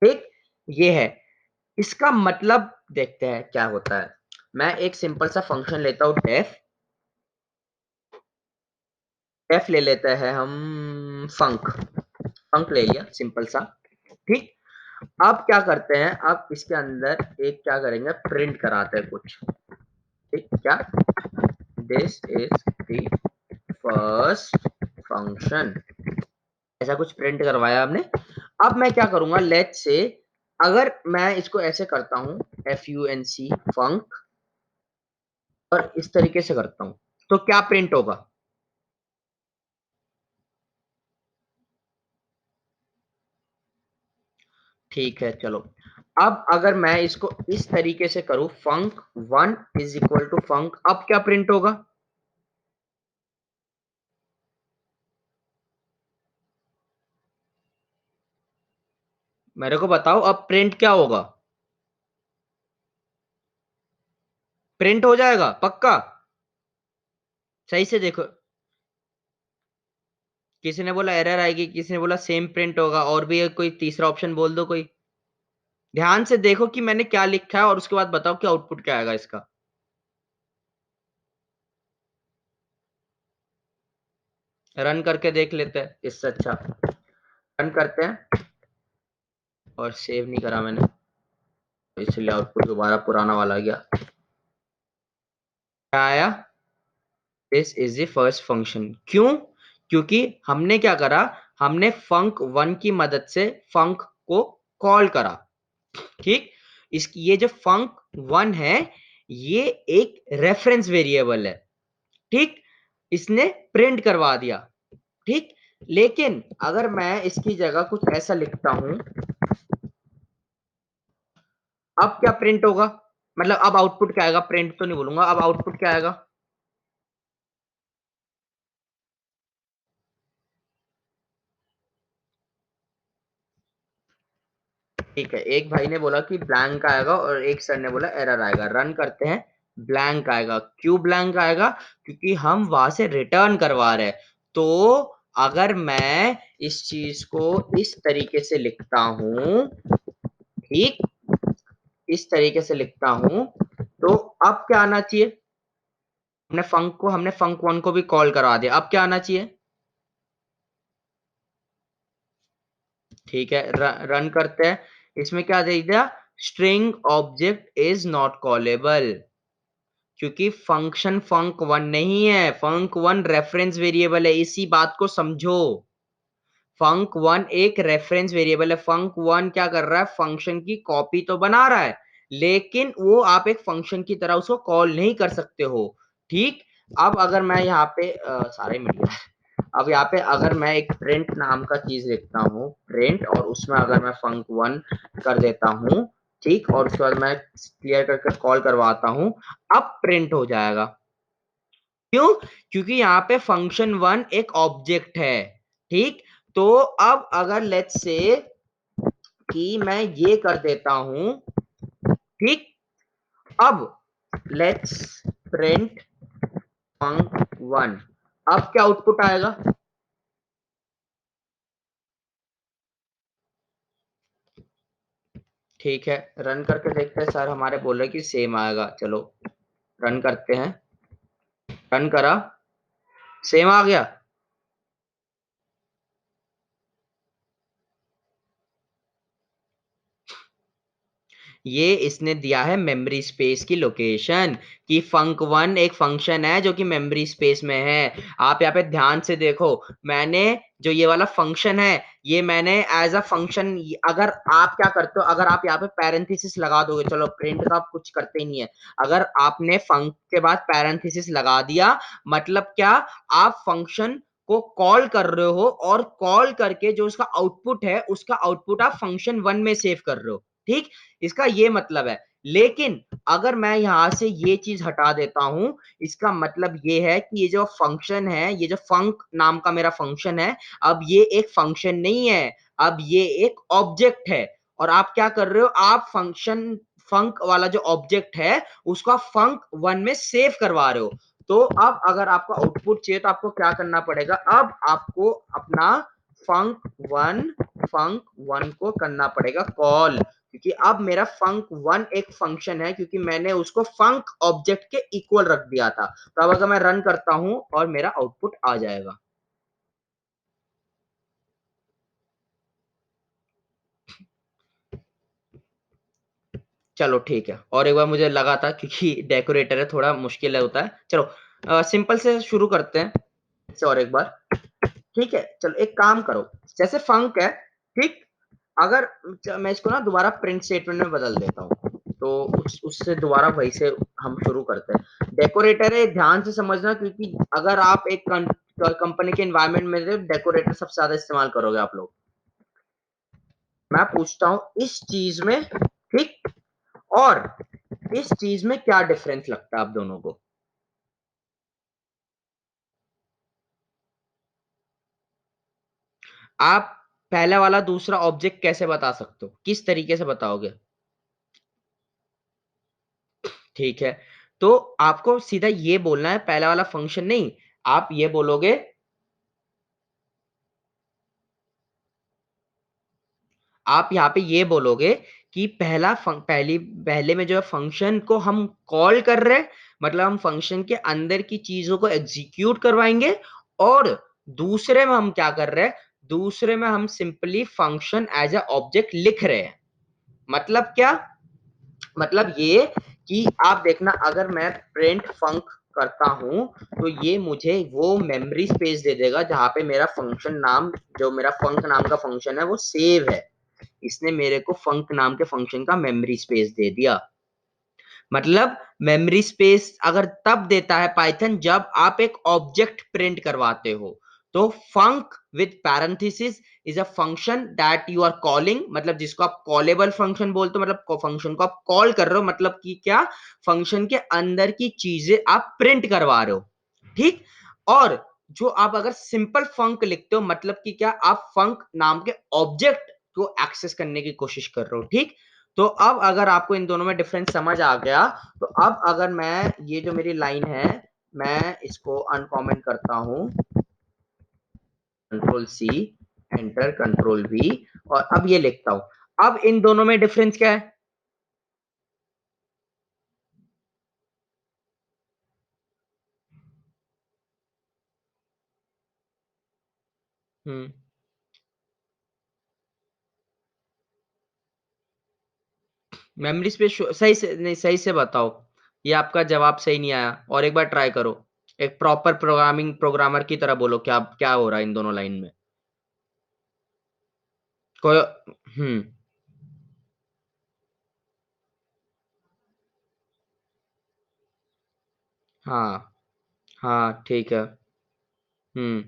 ठीक, ये है। इसका मतलब देखते हैं क्या होता है। मैं एक सिंपल सा फंक्शन लेता हूं, डेफ। डेफ ले लेते हैं हम, फंक। फंक ले लिया सिंपल सा। ठीक, अब क्या करते हैं, अब इसके अंदर एक क्या करेंगे, प्रिंट कराते हैं कुछ। ठीक, क्या, this is the first function, ऐसा कुछ प्रिंट करवाया हमने। अब मैं क्या करूंगा, लेट्स से अगर मैं इसको ऐसे करता हूं, func फंक, और इस तरीके से करता हूं, तो क्या प्रिंट होगा? ठीक है, चलो। अब अगर मैं इसको इस तरीके से करूं, फंक वन इज इक्वल टू फंक, अब क्या प्रिंट होगा? मेरे को बताओ अब प्रिंट क्या होगा? प्रिंट हो जाएगा पक्का? सही से देखो। किसी ने बोला एरर आएगी, किसी ने बोला सेम प्रिंट होगा, और भी कोई तीसरा ऑप्शन बोल दो कोई। ध्यान से देखो कि मैंने क्या लिखा है और उसके बाद बताओ कि आउटपुट क्या आएगा इसका। रन करके देख लेते हैं इससे अच्छा। रन करते हैं, और सेव नहीं करा मैंने, इसलिए आउटपुट दोबारा पुराना वाला आ गया। क्या आया? This is the first function. क्यों? क्योंकि हमने क्या करा, हमने फंक वन की मदद से फंक को कॉल करा। ठीक, इस ये जो फंक वन है, ये एक रेफरेंस वेरिएबल है। ठीक, इसने प्रिंट करवा दिया। ठीक, लेकिन अगर मैं इसकी जगह कुछ ऐसा लिखता हूं, अब क्या प्रिंट होगा, मतलब अब आउटपुट क्या आएगा, प्रिंट तो नहीं बोलूंगा, अब आउटपुट क्या आएगा? ठीक है, एक भाई ने बोला कि ब्लैंक आएगा और एक सर ने बोला एरर आएगा। रन करते हैं, ब्लैंक आएगा। क्यों ब्लैंक आएगा? क्योंकि हम वहां से रिटर्न करवा रहे हैं। तो अगर मैं इस चीज को इस तरीके से लिखता हूं, ठीक, इस तरीके से लिखता हूं, तो अब क्या आना चाहिए? हमने फंक वन को भी कॉल करवा दिया, अब क्या आना चाहिए? ठीक है, रन करते हैं। इसमें क्या दे दिया? String object is not callable. क्योंकि फंक्शन फंक वन नहीं है, फंक वन रेफरेंस वेरिएबल है, इसी बात को समझो। फंक वन एक रेफरेंस वेरिएबल है। फंक वन क्या कर रहा है, फंक्शन की कॉपी तो बना रहा है, लेकिन वो आप एक फंक्शन की तरह उसको कॉल नहीं कर सकते हो। ठीक, अब अगर मैं यहाँ पे सारे मिल गया, अब यहाँ पे अगर मैं एक प्रिंट नाम का चीज लिखता हूँ, प्रिंट, और उसमें अगर मैं फंक वन कर देता हूँ, ठीक, और उसके बाद मैं क्लियर करके कॉल करवाता हूँ, अब प्रिंट हो जाएगा। क्यों? क्योंकि यहाँ पे फंक्शन वन एक ऑब्जेक्ट है। ठीक, तो अब अगर लेट्स से कि मैं ये कर देता हूं, ठीक, अब लेट्स प्रिंट फंक वन, अब क्या आउटपुट आएगा? ठीक है, रन करके देखते हैं। सर हमारे बोल रहे कि सेम आएगा, चलो रन करते हैं। रन करा, सेम आ गया। ये इसने दिया है मेमोरी स्पेस की लोकेशन, कि फंक वन एक फंक्शन है जो कि मेमोरी स्पेस में है। आप यहाँ पे ध्यान से देखो, मैंने जो ये वाला फंक्शन है, ये मैंने एज अ फंक्शन, अगर आप क्या करते हो, अगर आप यहाँ पे पैरेंथेसिस लगा दोगे, चलो प्रिंट का आप कुछ करते ही नहीं है, अगर आपने फंक के बाद पैरेंथेसिस लगा दिया, मतलब क्या, आप फंक्शन को कॉल कर रहे हो, और कॉल करके जो उसका आउटपुट है, उसका आउटपुट आप फंक्शन वन में सेव कर रहे हो। ठीक, इसका ये मतलब है। लेकिन अगर मैं यहां से ये चीज हटा देता हूं, इसका मतलब ये है कि ये जो फंक्शन है, ये जो फंक नाम का मेरा फंक्शन है, अब ये एक फंक्शन नहीं है, अब ये एक ऑब्जेक्ट है। और आप क्या कर रहे हो, आप फंक्शन फंक वाला जो ऑब्जेक्ट है, उसका फंक वन में सेव करवा रहे हो। तो अब अगर आपको आउटपुट चाहिए, तो आपको क्या करना पड़ेगा, अब आपको अपना फंक वन फंक वन को करना पड़ेगा कॉल, क्योंकि अब मेरा फंक वन एक फंक्शन है, क्योंकि मैंने उसको फंक ऑब्जेक्ट के इक्वल रख दिया था। तो अब अगर मैं रन करता हूं, और मेरा आउटपुट आ जाएगा। चलो ठीक है, और एक बार, मुझे लगा था क्योंकि डेकोरेटर है, थोड़ा मुश्किल होता है। चलो सिंपल से शुरू करते हैं इससे, और एक बार। ठीक है, चलो एक काम करो, जैसे फंक है, ठीक, अगर मैं इसको ना दोबारा प्रिंट स्टेटमेंट में बदल देता हूँ, तो उससे दोबारा वही से हम शुरू करते हैं। डेकोरेटर है, ध्यान से समझना, क्योंकि अगर आप एक कंपनी के एनवायरनमेंट में, डेकोरेटर सबसे ज्यादा इस्तेमाल करोगे आप लोग। मैं पूछता हूं इस चीज में, ठीक, और इस चीज में क्या डिफरेंस लगता है आप दोनों को? आप पहला वाला दूसरा ऑब्जेक्ट कैसे बता सकते हो, किस तरीके से बताओगे? ठीक है, तो आपको सीधा ये बोलना है, पहला वाला फंक्शन नहीं, आप ये बोलोगे आप यहाँ पे ये बोलोगे कि पहले में जो है फंक्शन को हम कॉल कर रहे हैं, मतलब हम फंक्शन के अंदर की चीजों को एग्जीक्यूट करवाएंगे, और दूसरे में हम क्या कर रहे हैं, दूसरे में हम simply function as a object लिख रहे हैं। मतलब क्या, मतलब ये कि आप देखना, अगर मैं प्रिंट फंक करता हूं तो ये मुझे वो मेमोरी स्पेस दे देगा जहां पे मेरा फंक्शन नाम, जो मेरा फंक नाम का फंक्शन है वो सेव है। इसने मेरे को फंक नाम के फंक्शन का मेमोरी स्पेस दे दिया। मतलब मेमोरी स्पेस अगर तब देता है पाइथन जब आप एक ऑब्जेक्ट प्रिंट करवाते हो। तो func with parenthesis is a function that you are calling, मतलब जिसको आप कॉलेबल फंक्शन बोलते हो, मतलब फंक्शन को आप कॉल कर रहे हो, मतलब कि क्या, फंक्शन के अंदर की चीजें आप प्रिंट करवा रहे हो। ठीक। और जो आप अगर सिंपल फंक लिखते हो, मतलब कि क्या, आप फंक नाम के ऑब्जेक्ट को एक्सेस करने की कोशिश कर रहे हो। ठीक। तो अब अगर आपको इन दोनों में डिफरेंस समझ आ गया, तो अब अगर मैं ये जो मेरी लाइन है, मैं इसको अनकॉमेंट करता हूं, control C, enter, control V, और अब ये लिखता हूं। अब इन दोनों में डिफरेंस क्या है? हम्म। मेमोरी स्पेस सही से नहीं, सही से बताओ। ये आपका जवाब सही नहीं आया, और एक बार ट्राई करो। एक प्रॉपर प्रोग्रामर की तरह बोलो, क्या क्या हो रहा है इन दोनों लाइन में। कोई। हम्म। हाँ। हाँ ठीक है। हम्म।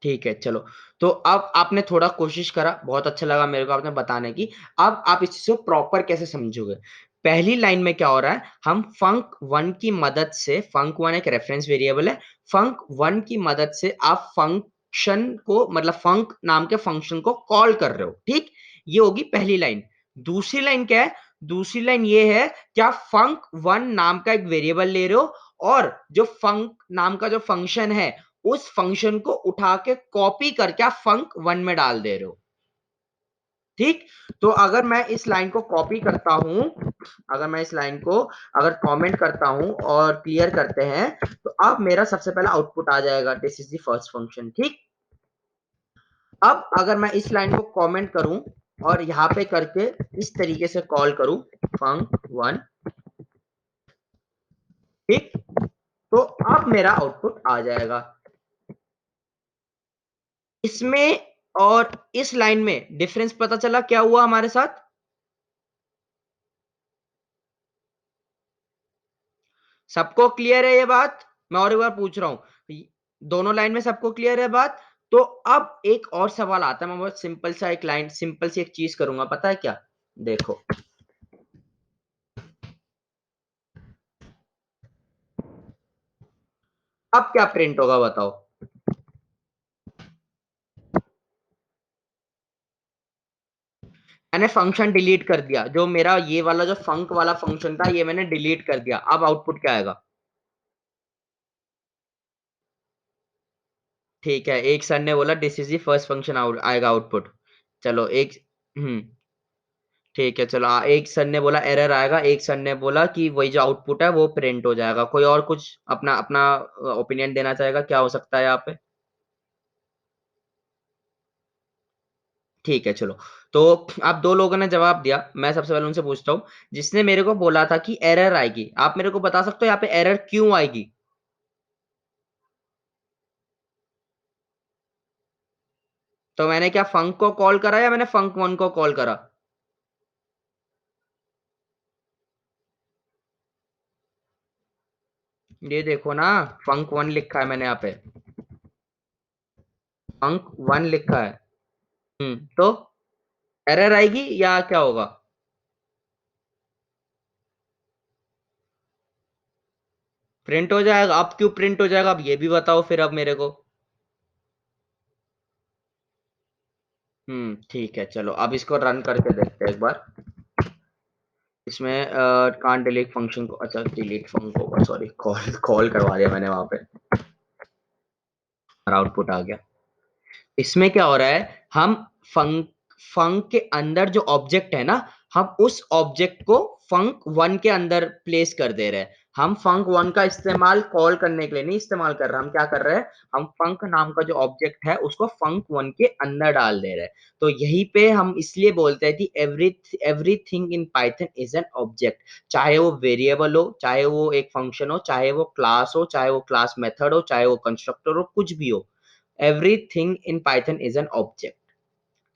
ठीक है चलो। तो अब आपने थोड़ा कोशिश करा, बहुत अच्छा लगा मेरे को आपने बताने की। अब आप इस चीज को प्रॉपर कैसे समझोगे? पहली लाइन में क्या हो रहा है, हम फंक वन की मदद से, फंक वन एक रेफरेंस वेरिएबल है, फंक वन की मदद से आप फंक्शन को, मतलब फंक नाम के फंक्शन को कॉल कर रहे हो। ठीक। ये होगी पहली लाइन। दूसरी लाइन क्या है? दूसरी लाइन ये है, क्या फंक वन नाम का एक वेरिएबल ले रहे हो, और जो फंक नाम का जो फंक्शन है, उस फंक्शन को उठा के कॉपी करके आप फंक वन में डाल दे रहे हो। ठीक। तो अगर मैं इस लाइन को कॉपी करता हूं, अगर मैं इस लाइन को अगर कमेंट करता हूं और क्लियर करते हैं, तो अब मेरा सबसे पहला आउटपुट आ जाएगा, this is the first function. ठीक। अब अगर मैं इस लाइन को कमेंट करूं और यहां पे करके इस तरीके से कॉल करूं, फंक वन। ठीक। तो अब मेरा आउटपुट आ जाएगा। इसमें और इस लाइन में डिफरेंस पता चला क्या हुआ हमारे साथ? सबको क्लियर है ये बात? मैं और एक बार पूछ रहा हूं, दोनों लाइन में सबको क्लियर है बात? तो अब एक और सवाल आता है, मैं बहुत सिंपल सा एक लाइन, सिंपल सी एक चीज करूंगा, पता है क्या? देखो, अब क्या प्रिंट होगा बताओ? मैंने फंक्शन डिलीट कर दिया, जो मेरा ये वाला जो फंक वाला फंक्शन था, ये मैंने डिलीट कर दिया। अब आउटपुट क्या आएगा? ठीक है, एक सर ने बोला this is the first function, आएगा आउटपुट। चलो एक। हम्म। ठीक है चलो, एक सर ने बोला एरर आएगा, एक सर ने बोला कि वही जो आउटपुट है वो प्रिंट हो जाएगा। कोई और कुछ अपना अपना ओपिनियन देना चाहेगा, क्या हो सकता है यहाँ पे? ठीक है चलो। तो आप दो लोगों ने जवाब दिया, मैं सबसे पहले उनसे पूछता हूँ। जिसने मेरे को बोला था कि एरर आएगी, आप मेरे को बता सकते हो यहाँ पे एरर क्यों आएगी? तो मैंने क्या फंक को कॉल करा या मैंने फंक वन को कॉल करा? ये देखो ना, फंक वन लिखा है मैंने यहाँ पे, फंक वन लिखा है। तो एरर आएगी या क्या होगा? प्रिंट हो जाएगा। अब क्यों प्रिंट हो जाएगा, अब ये भी बताओ फिर अब मेरे को। ठीक है चलो, अब इसको रन करके देखते हैं एक बार। इसमें कांट डिलीट फंक्शन को, अच्छा डिलीट फंक्शन को, सॉरी, कॉल कॉल करवा दिया मैंने वहां पे। आउटपुट आ गया। इसमें क्या हो रहा है, हम फंक फंक के अंदर जो ऑब्जेक्ट है ना, हम उस ऑब्जेक्ट को फंक वन के अंदर प्लेस कर दे रहे हैं। हम फंक वन का इस्तेमाल कॉल करने के लिए नहीं इस्तेमाल कर रहे, हम क्या कर रहे हैं, हम फंक नाम का जो ऑब्जेक्ट है उसको फंक वन के अंदर डाल दे रहे हैं। तो यहीं पे हम इसलिए बोलते हैं कि everything in Python is an object. चाहे वो वेरिएबल हो, चाहे वो एक फंक्शन हो, चाहे वो क्लास हो, चाहे वो क्लास मेथड हो, चाहे वो कंस्ट्रक्टर हो, कुछ भी हो, everything in Python is an object.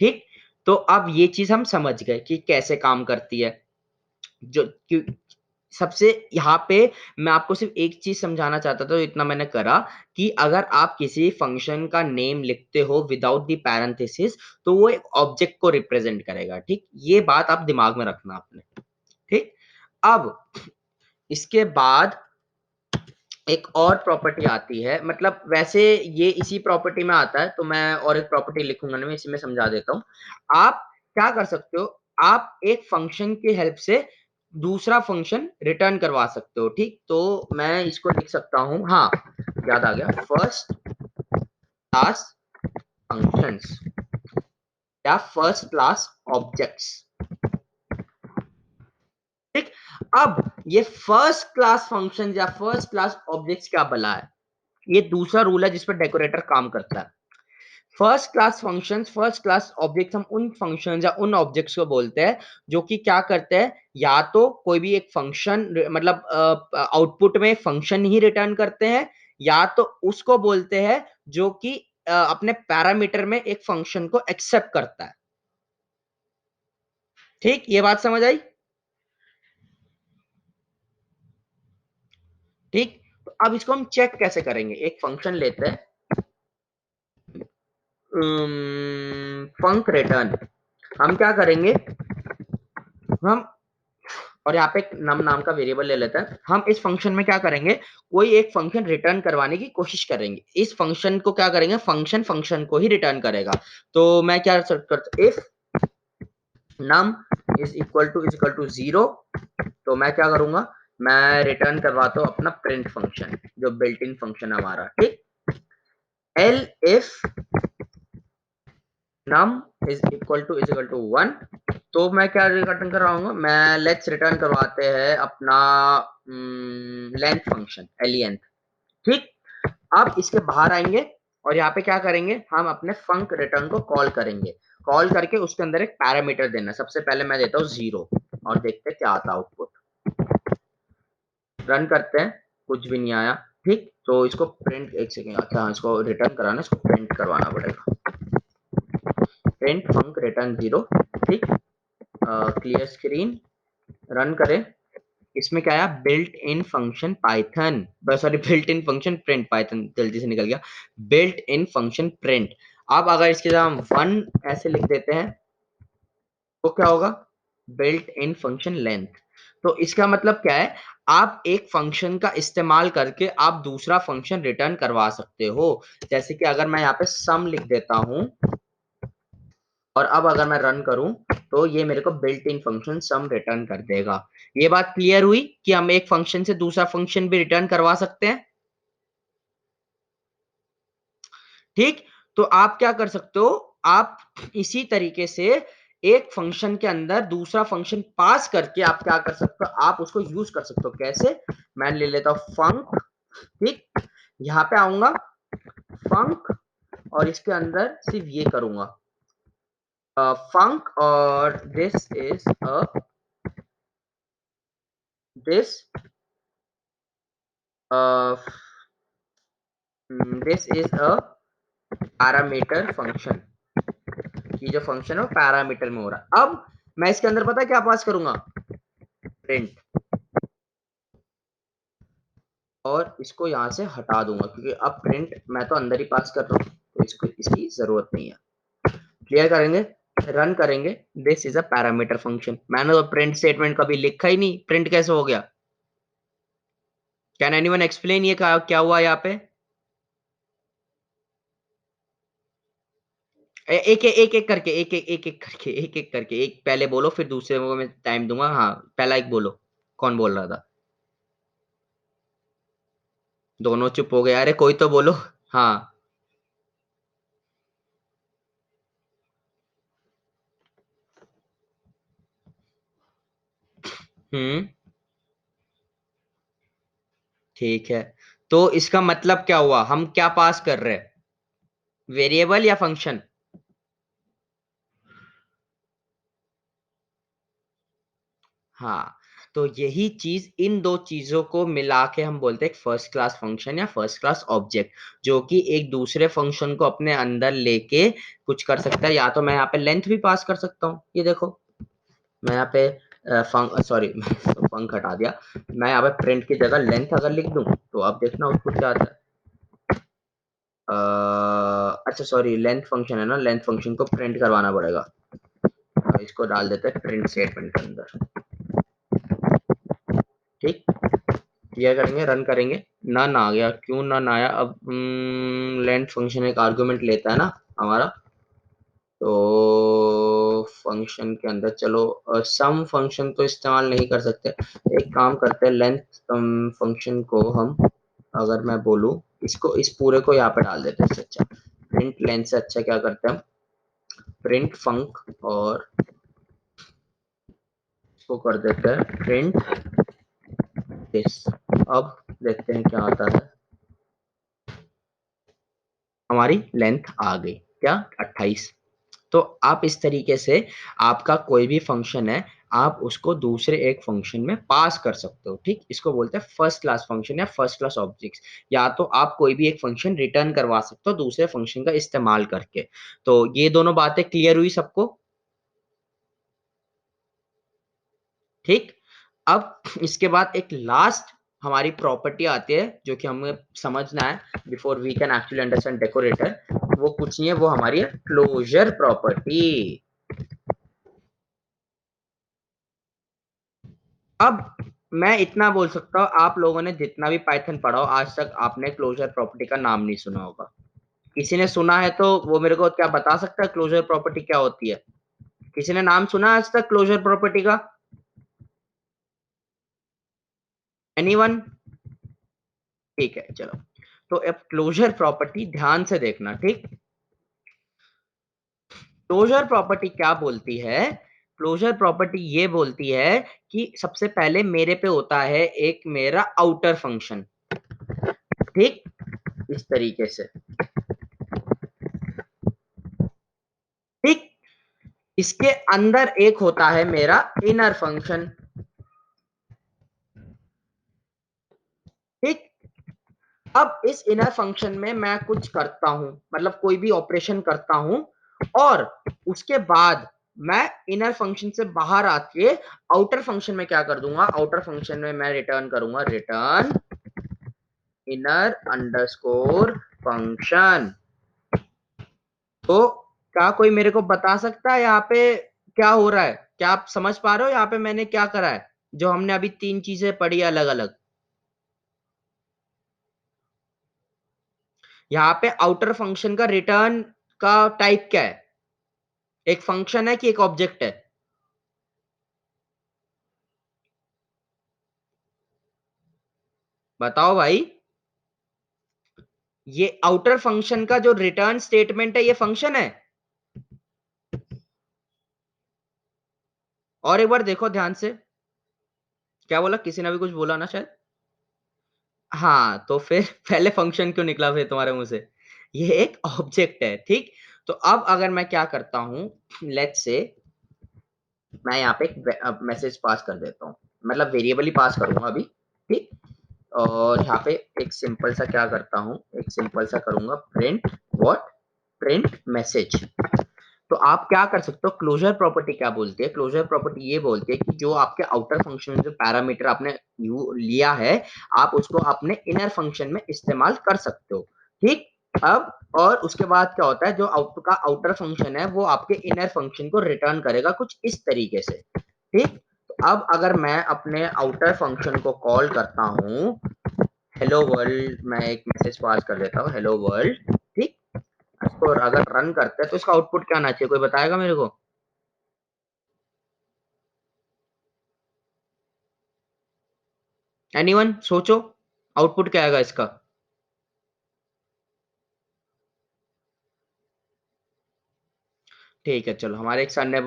ठीक, तो अब ये चीज हम समझ गए कि कैसे काम करती है। जो सबसे यहाँ पे मैं आपको सिर्फ एक चीज समझाना चाहता था, तो इतना मैंने करा कि अगर आप किसी फंक्शन का नेम लिखते हो विदाउट द पैरेंथेसिस, तो वो एक ऑब्जेक्ट को रिप्रेजेंट करेगा। ठीक, ये बात आप दिमाग में रखना आपने। ठीक, अब इसके बाद एक और प्रॉपर्टी आती है, मतलब वैसे ये इसी प्रॉपर्टी में आता है, तो मैं और एक प्रॉपर्टी लिखूंगा नहीं, मैं इसी में समझा देता हूँ। आप क्या कर सकते हो, आप एक फंक्शन की हेल्प से दूसरा फंक्शन रिटर्न करवा सकते हो। ठीक, तो मैं इसको लिख सकता हूँ, हाँ याद आ गया, फर्स्ट क्लास फंक्शंस या फर्स्ट क्लास ऑब्जेक्ट्स। ठीक, अब ये फर्स्ट क्लास फंक्शन या फर्स्ट क्लास ऑब्जेक्ट्स क्या भला है, ये दूसरा रूल है जिस पर डेकोरेटर काम करता है। First class functions, first class objects, हम उन फंक्शंस या उन ऑब्जेक्ट्स को बोलते हैं जो कि क्या करते हैं, या तो कोई भी एक फंक्शन, मतलब आउटपुट में फंक्शन ही रिटर्न करते हैं, या तो उसको बोलते हैं जो कि अपने पैरामीटर में एक फंक्शन को एक्सेप्ट करता है। ठीक, ये बात समझ आई। ठीक, तो अब इसको हम चेक कैसे करेंगे, एक फंक्शन लेते हैं फंक रिटर्न। हम क्या करेंगे, हम और यहाँ पे एक नम नाम का वेरिएबल ले लेते हैं। हम इस फंक्शन में क्या करेंगे, कोई एक फंक्शन रिटर्न करवाने की कोशिश करेंगे। इस फंक्शन को क्या करेंगे, फंक्शन फंक्शन को ही रिटर्न करेगा। तो मैं क्या करता, if num is equal to 0, तो मैं क्या करूंगा, मैं रिटर्न करवाता हूँ अपना प्रिंट फंक्शन, जो बिल्ट इन फंक्शन हमारा। ठीक, elif num is equal to 1, तो मैं क्या रिटर्न कर रहा हूँ, मैं लेट्स रिटर्न करवाते हैं अपना लेंथ फंक्शन, लेंथ। ठीक, अब इसके बाहर आएंगे और यहाँ पे क्या करेंगे, हम अपने फंक रिटर्न को कॉल करेंगे। कॉल करके उसके अंदर एक पैरामीटर देना, सबसे पहले मैं देता हूँ 0 और देखते हैं क्या आता है आउटपुट। रन करते हैं, कुछ भी नहीं आया। ठीक, तो इसको प्रिंट, एक सेकेंड, अच्छा इसको रिटर्न कराना, इसको प्रिंट करवाना पड़ेगा, प्रिंट फंक रिटर्न 0। ठीक, क्लियर स्क्रीन, रन करें। इसमें क्या आया, built in function Python, sorry built in function print, Python जल्दी से निकल गया, बिल्ट इन फंक्शन प्रिंट। अब अगर इसके साथ हम 1 ऐसे लिख देते हैं तो क्या होगा, बिल्ट इन फंक्शन लेंथ। तो इसका मतलब क्या है, आप एक फंक्शन का इस्तेमाल करके आप दूसरा फंक्शन रिटर्न करवा सकते हो। जैसे कि अगर मैं यहाँ पे सम लिख देता हूं और अब अगर मैं रन करूं, तो ये मेरे को built in function sum return कर देगा। ये बात क्लियर हुई कि हम एक फंक्शन से दूसरा फंक्शन भी रिटर्न करवा सकते हैं। ठीक, तो आप क्या कर सकते हो, आप इसी तरीके से एक फंक्शन के अंदर दूसरा फंक्शन पास करके आप क्या कर सकते हो, आप उसको यूज कर सकते हो। कैसे, मैं ले लेता हूं फंक। ठीक, यहां पे आऊंगा फंक और इसके अंदर सिर्फ ये करूंगा फंक, और this this is a parameter function, ये जो फंक्शन है वो पैरामीटर में हो रहा है। अब मैं इसके अंदर पता है क्या पास करूंगा, प्रिंट, और इसको यहां से हटा दूंगा क्योंकि अब प्रिंट मैं तो अंदर ही पास कर रहा हूँ, तो इसको इसकी जरूरत नहीं है। क्लियर करेंगे, रन करेंगे, this is a parameter function. मैंने तो प्रिंट स्टेटमेंट कभी लिखा ही नहीं, प्रिंट कैसे हो गया। कैन एनीवन एक्सप्लेन ये क्या हुआ यहाँ पे। एक एक करके एक पहले बोलो फिर दूसरे को मैं टाइम दूंगा। हाँ, पहला एक बोलो, कौन बोल रहा था, दोनों चुप हो गए, अरे कोई तो बोलो। हाँ, ठीक है, तो इसका मतलब क्या हुआ, हम क्या पास कर रहे हैं, वेरिएबल या फंक्शन? हाँ, तो यही चीज, इन दो चीजों को मिला के हम बोलते हैं फर्स्ट क्लास फंक्शन या फर्स्ट क्लास ऑब्जेक्ट, जो कि एक दूसरे फंक्शन को अपने अंदर लेके कुछ कर सकता है। या तो मैं यहाँ पे लेंथ भी पास कर सकता हूँ, ये देखो, मैं यहाँ पे सॉरी फंक हटा दिया, मैं यहाँ पे प्रिंट की जगह लेंथ अगर लिख दूं तो अब देखना आउटपुट क्या आता है। अच्छा सॉरी, लेंथ फंक्शन है ना, लेंथ फंक्शन को प्रिंट करवाना पड़ेगा, इसको डाल देते हैं प्रिंट स्टेटमेंट के अंदर। ठीक, ये करेंगे, रन करेंगे, नन आ गया, क्यों नन आया, अब लेंथ फंक्शन एक आर्गुमेंट लेता है ना हमारा, तो फंक्शन के अंदर चलो सम फंक्शन तो इस्तेमाल नहीं कर सकते, एक काम करते हैं, लेंथ फंक्शन को हम, अगर मैं बोलूँ इसको, इस पूरे को यहाँ पे डाल देते हैं, इससे अच्छा प्रिंट लेंथ से अच्छा क्या करते हैं हम, प्रिंट फंक, और इसको कर देते हैं प्रिंट दिस। अब देखते हैं क्या आता है, हमारी लेंथ आ गई क्या, 28। तो आप इस तरीके से, आपका कोई भी फंक्शन है, आप उसको दूसरे एक फंक्शन में पास कर सकते हो, ठीक, इसको बोलते हैं फर्स्ट क्लास फंक्शन या फर्स्ट क्लास ऑब्जेक्ट्स। या तो आप कोई भी एक फंक्शन रिटर्न करवा सकते हो दूसरे फंक्शन का इस्तेमाल करके। तो ये दोनों बातें क्लियर हुई सबको? ठीक, अब इसके बाद एक लास्ट हमारी प्रॉपर्टी आती है जो कि हमें समझना है before we can actually understand decorator. वो कुछ नहीं है, वो हमारी है क्लोजर प्रॉपर्टी। अब मैं इतना बोल सकता हूँ, आप लोगों ने जितना भी पाइथन पढ़ा हो आज तक, आपने क्लोजर प्रॉपर्टी का नाम नहीं सुना होगा। किसी ने सुना है तो वो मेरे को क्या बता सकता है क्लोजर प्रॉपर्टी क्या होती है? किसी ने नाम सुना आज तक क्लोजर प्रॉपर्टी का? एनीवन? ठीक है चलो, तो अब क्लोजर प्रॉपर्टी ध्यान से देखना, ठीक। क्लोजर प्रॉपर्टी क्या बोलती है? क्लोजर प्रॉपर्टी ये बोलती है कि सबसे पहले मेरे पे होता है एक मेरा आउटर फंक्शन, ठीक, इस तरीके से, ठीक, इसके अंदर एक होता है मेरा इनर फंक्शन, ठीक। अब इस इनर फंक्शन में मैं कुछ करता हूं, मतलब कोई भी ऑपरेशन करता हूं, और उसके बाद मैं इनर फंक्शन से बाहर आके आउटर फंक्शन में क्या कर दूंगा, आउटर फंक्शन में मैं रिटर्न करूंगा, रिटर्न इनर अंडरस्कोर फंक्शन। तो क्या कोई मेरे को बता सकता है यहाँ पे क्या हो रहा है? क्या आप समझ पा रहे हो यहाँ पे मैंने क्या करा है, जो हमने अभी तीन चीजें पढ़ी अलग अलग? यहाँ पे आउटर फंक्शन का रिटर्न का टाइप क्या है, एक फंक्शन है कि एक ऑब्जेक्ट है? बताओ भाई। ये आउटर फंक्शन का जो रिटर्न स्टेटमेंट है ये फंक्शन है? और एक बार देखो ध्यान से, क्या बोला, किसी ने भी कुछ बोला ना शायद? हाँ, तो फिर पहले फंक्शन क्यों निकला फिर तुम्हारे मुंह से? ये एक ऑब्जेक्ट है, ठीक। तो अब अगर मैं क्या करता हूं, लेट्स से मैं यहाँ पे एक मैसेज पास कर देता हूँ, मतलब वेरिएबल ही पास करूंगा अभी, ठीक। और यहाँ पे एक सिंपल सा क्या करता हूँ, एक सिंपल सा करूंगा प्रिंट व्हाट, प्रिंट मैसेज। तो आप क्या कर सकते हो, क्लोजर प्रॉपर्टी क्या बोलती है, क्लोजर प्रॉपर्टी ये बोलती है कि जो आपके आउटर फंक्शन में जो पैरामीटर आपने लिया है, आप उसको अपने इनर फंक्शन में इस्तेमाल कर सकते हो, ठीक। अब और उसके बाद क्या होता है, जो आपका आउटर फंक्शन है वो आपके इनर फंक्शन को रिटर्न करेगा कुछ इस तरीके से, ठीक। तो अब अगर मैं अपने आउटर फंक्शन को कॉल करता हूँ, हेलो वर्ल्ड, मैं एक मैसेज पास कर देता हूँ, हेलो वर्ल्ड, ठीक। और अगर रन करते हैं तो इसका आउटपुट क्या आना चाहिए, कोई बताएगा मेरे को? एनीवन सोचो, आउटपुट क्या आएगा इसका? ठीक है चलो, हमारे एक सर ने,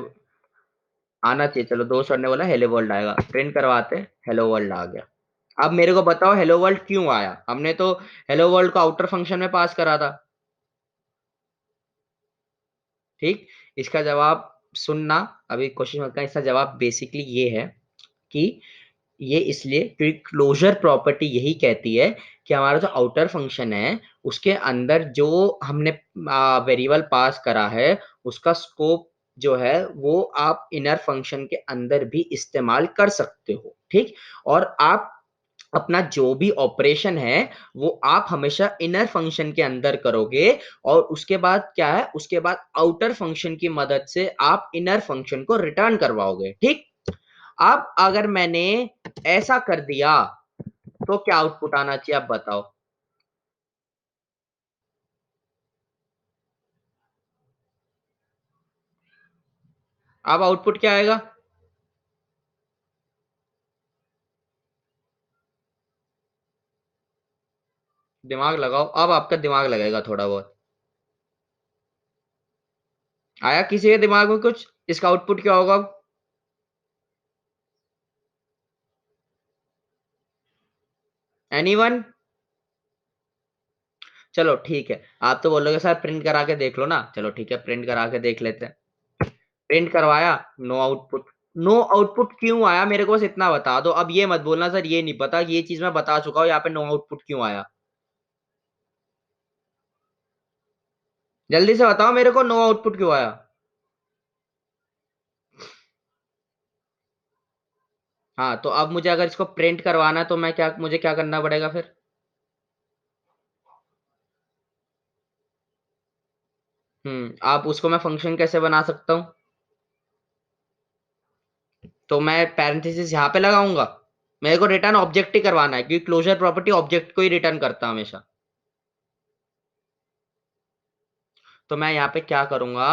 आना चाहिए। चलो दोस्त सर ने बोला हेलो वर्ल्ड आएगा, प्रिंट करवाते, हेलो वर्ल्ड आ गया। अब मेरे को बताओ हेलो वर्ल्ड क्यों आया? हमने तो हेलो वर्ल्ड को आउटर फंक्शन में पास करा था। ठीक, इसका जवाब सुनना, अभी क्वेश्चन का इसका जवाब बेसिकली ये है कि ये इसलिए क्योंकि क्लोजर प्रॉपर्टी यही कहती है कि हमारा जो आउटर फंक्शन है उसके अंदर जो हमने वेरिएबल पास करा है उसका स्कोप जो है वो आप इनर फंक्शन के अंदर भी इस्तेमाल कर सकते हो। ठीक, और आप अपना जो भी ऑपरेशन है वो आप हमेशा इनर फंक्शन के अंदर करोगे, और उसके बाद क्या है, उसके बाद आउटर फंक्शन की मदद से आप इनर फंक्शन को रिटर्न करवाओगे। ठीक, अब अगर मैंने ऐसा कर दिया तो क्या आउटपुट आना चाहिए, आप बताओ। अब आउटपुट क्या आएगा? दिमाग लगाओ, अब आपका दिमाग लगेगा थोड़ा बहुत। आया किसी के दिमाग में कुछ, इसका आउटपुट क्या होगा? एनीवन? चलो ठीक है, आप तो बोलोगे सर प्रिंट करा के देख लो ना, चलो ठीक है प्रिंट करा के देख लेते हैं। प्रिंट करवाया, नो आउटपुट। नो आउटपुट क्यों आया मेरे को बस इतना बता दो, अब ये मत बोलना सर ये नहीं पता, ये चीज मैं बता चुका हूँ, यहाँ पे नो आउटपुट क्यों आया। जल्दी से बताओ मेरे को नो आउटपुट क्यों आया। हाँ तो अब मुझे अगर इसको प्रिंट करवाना है तो मैं क्या, मुझे क्या करना पड़ेगा फिर? आप उसको मैं फंक्शन कैसे बना सकता हूँ? तो मैं पैरेंथेसिस यहाँ पे लगाऊंगा? मेरे को रिटर्न ऑब्जेक्ट ही करवाना है क्योंकि क्लोजर प्रॉपर्टी ऑब्जेक्ट को ही रिटर्न करता है हमेशा। तो मैं यहाँ पे क्या करूंगा,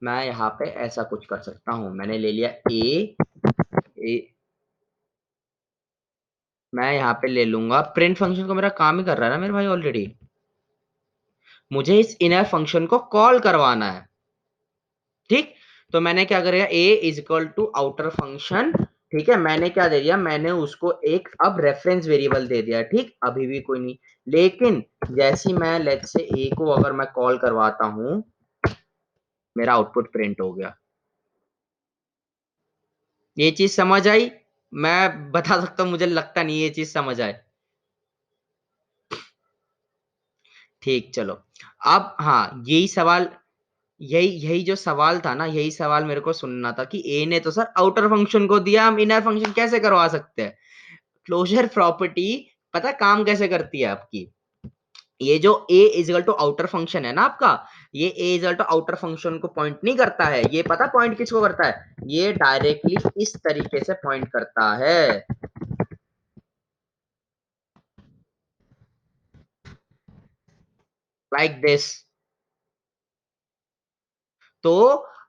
मैं यहाँ पे ऐसा कुछ कर सकता हूँ, मैंने ले लिया ए, मैं यहाँ पे ले लूंगा प्रिंट फंक्शन को, मेरा काम ही कर रहा है ना मेरे भाई ऑलरेडी, मुझे इस इनर फंक्शन को कॉल करवाना है। ठीक, तो मैंने क्या करेगा, a is equal to outer function. ठीक है, मैंने क्या दे दिया, मैंने उसको एक अब रेफरेंस वेरिएबल दे दिया। ठीक, अभी भी कोई नहीं, लेकिन जैसी मैं लेट्स से ए को अगर मैं कॉल करवाता हूं, मेरा आउटपुट प्रिंट हो गया। ये चीज समझ आई? मैं बता सकता हूँ, मुझे लगता नहीं ये चीज समझ आए। ठीक, चलो। अब हाँ, यही सवाल, यही यही जो सवाल था ना, यही सवाल मेरे को सुनना था कि ए ने तो सर आउटर फंक्शन को दिया, हम इनर फंक्शन कैसे करवा सकते हैं? क्लोजर प्रॉपर्टी पता काम कैसे करती है आपकी, ये जो ए इजिकल टू आउटर फंक्शन है ना आपका, ये ए इजिकल टू आउटर फंक्शन को पॉइंट नहीं करता है, ये पता पॉइंट किसको करता है, ये डायरेक्टली इस तरीके से पॉइंट करता है, लाइक दिस। तो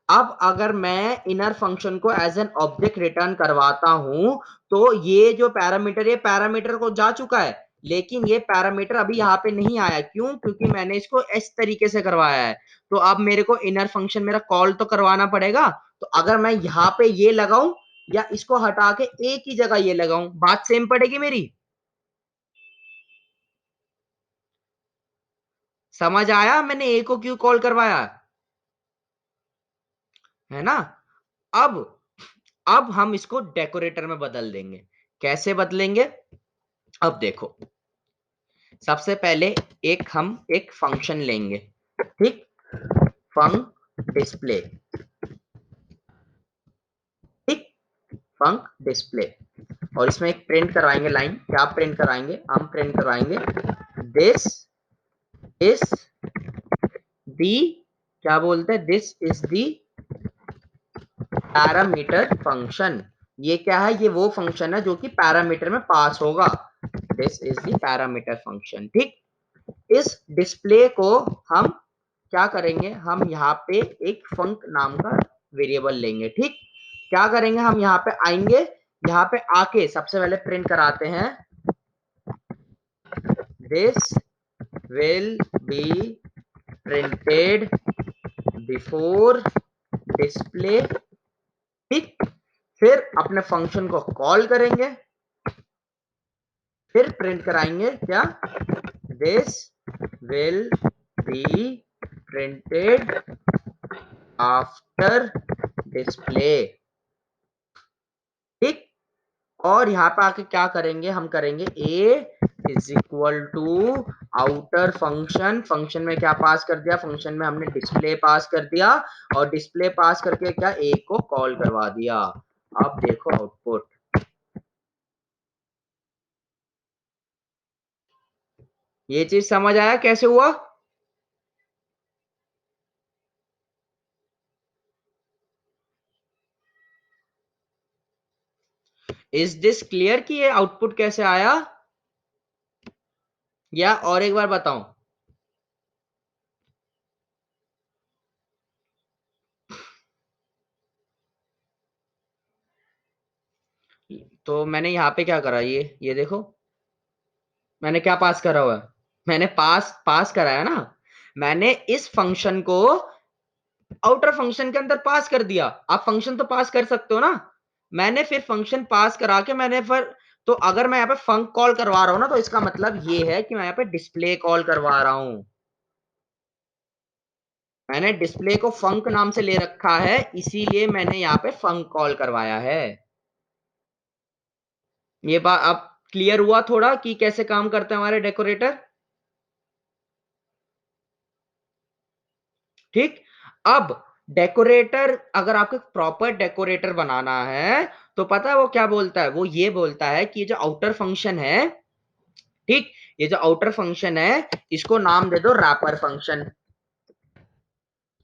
अब अगर मैं इनर फंक्शन को एज एन ऑब्जेक्ट रिटर्न करवाता हूं, तो ये जो पैरामीटर, ये पैरामीटर को जा चुका है, लेकिन ये पैरामीटर अभी यहाँ पे नहीं आया, क्यों? क्योंकि मैंने इसको इस तरीके से करवाया है। तो अब मेरे को इनर फंक्शन मेरा कॉल तो करवाना पड़ेगा। तो अगर मैं यहाँ पे ये लगाऊं या इसको हटा के एक ही जगह ये लगाऊं, बात सेम पड़ेगी मेरी। समझ आया मैंने ए को क्यों कॉल करवाया, है ना? अब अब हम इसको डेकोरेटर में बदल देंगे। कैसे बदलेंगे? अब देखो, सबसे पहले हम एक फंक्शन लेंगे। ठीक, फंक डिस्प्ले। ठीक, फंक डिस्प्ले, और इसमें एक प्रिंट कराएंगे लाइन, क्या प्रिंट कराएंगे, हम प्रिंट कराएंगे दिस इज दी, क्या बोलते हैं, this is the parameter function. ये क्या है, ये वो फंक्शन है जो कि पैरामीटर में पास होगा। This is the parameter function. ठीक, इस डिस्प्ले को हम क्या करेंगे, हम यहाँ पे एक फंक नाम का वेरिएबल लेंगे। ठीक, क्या करेंगे, हम यहाँ पे आएंगे, यहाँ पे आके सबसे पहले प्रिंट कराते हैं this will be printed before display ठीक, फिर अपने फंक्शन को कॉल करेंगे, फिर प्रिंट कराएंगे क्या, this will be printed after display. ठीक, और यहाँ पे आके क्या करेंगे, हम करेंगे a is equal to outer function, function में क्या पास कर दिया, फंक्शन में हमने डिस्प्ले पास कर दिया, और डिस्प्ले पास करके क्या a को कॉल करवा दिया। अब देखो आउटपुट, ये चीज समझ आया कैसे हुआ? इज दिस क्लियर कि ये आउटपुट कैसे आया, या और एक बार बताऊं? तो मैंने यहाँ पे क्या करा, ये देखो, मैंने क्या पास करा हुआ है, मैंने पास पास कराया ना, मैंने इस फंक्शन को आउटर फंक्शन के अंदर पास कर दिया। आप फंक्शन तो पास कर सकते हो ना, मैंने फिर फंक्शन पास करा के मैंने फिर, तो अगर मैं यहाँ पे फंक कॉल करवा रहा हूँ ना, तो इसका मतलब ये है कि मैं यहाँ पे डिस्प्ले कॉल करवा रहा हूँ। मैंने डिस्प्ले को फंक नाम से ले रखा है, इसीलिए मैंने यहाँ पे फंक कॉल करवाया है। ये बात अब क्लियर हुआ थोड़ा कि कैसे काम करते हैं हमारे डेकोरेटर? ठीक, अब डेकोरेटर, अगर आपको प्रॉपर डेकोरेटर बनाना है तो पता है वो क्या बोलता है, वो ये बोलता है कि ये जो आउटर फंक्शन है, ठीक, ये जो आउटर फंक्शन है इसको नाम दे दो रैपर फंक्शन।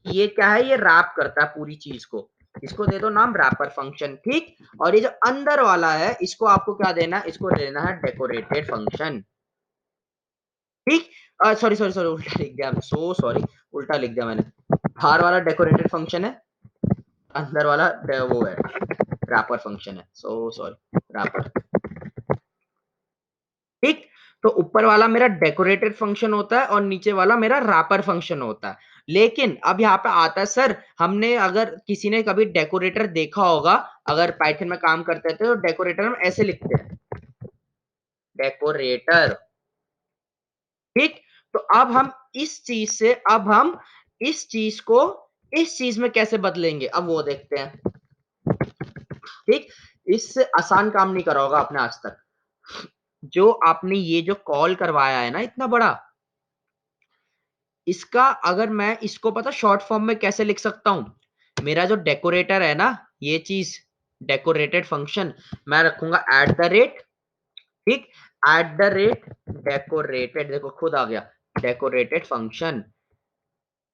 ये क्या है, ये रैप करता है पूरी चीज को, इसको दे दो नाम रैपर फंक्शन। ठीक, और ये जो अंदर वाला है इसको आपको क्या देना है, इसको देना है डेकोरेटेड फंक्शन। ठीक, सॉरी सॉरी सॉरी, उल्टा लिख दिया, सो सॉरी, उल्टा लिख दिया मैंने। बाहर वाला डेकोरेटेड फंक्शन है, अंदर वाला वो है रैपर फंक्शन है, सो सॉरी, रैपर। ठीक, तो ऊपर वाला मेरा डेकोरेटेड फंक्शन होता है और नीचे वाला मेरा रैपर फंक्शन होता है। लेकिन अब यहाँ पे आता है सर, हमने अगर किसी ने कभी डेकोरेटर देखा होगा, अगर पाइथन में काम करते थे तो डेकोरेटर हम ऐसे लिखते हैं, डेकोरेटर। ठीक, तो अब हम इस चीज से, अब हम इस चीज को इस चीज में कैसे बदलेंगे, अब वो देखते हैं। ठीक, इससे आसान काम नहीं करा होगा आपने आज तक। जो आपने ये जो कॉल करवाया है ना इतना बड़ा, इसका अगर मैं इसको पता शॉर्ट फॉर्म में कैसे लिख सकता हूं, मेरा जो डेकोरेटर है ना, ये चीज डेकोरेटेड फंक्शन, मैं रखूंगा एट द रेट, ठीक, एट द रेट डेकोरेटेड, देखो खुद आ गया डेकोरेटेड फंक्शन।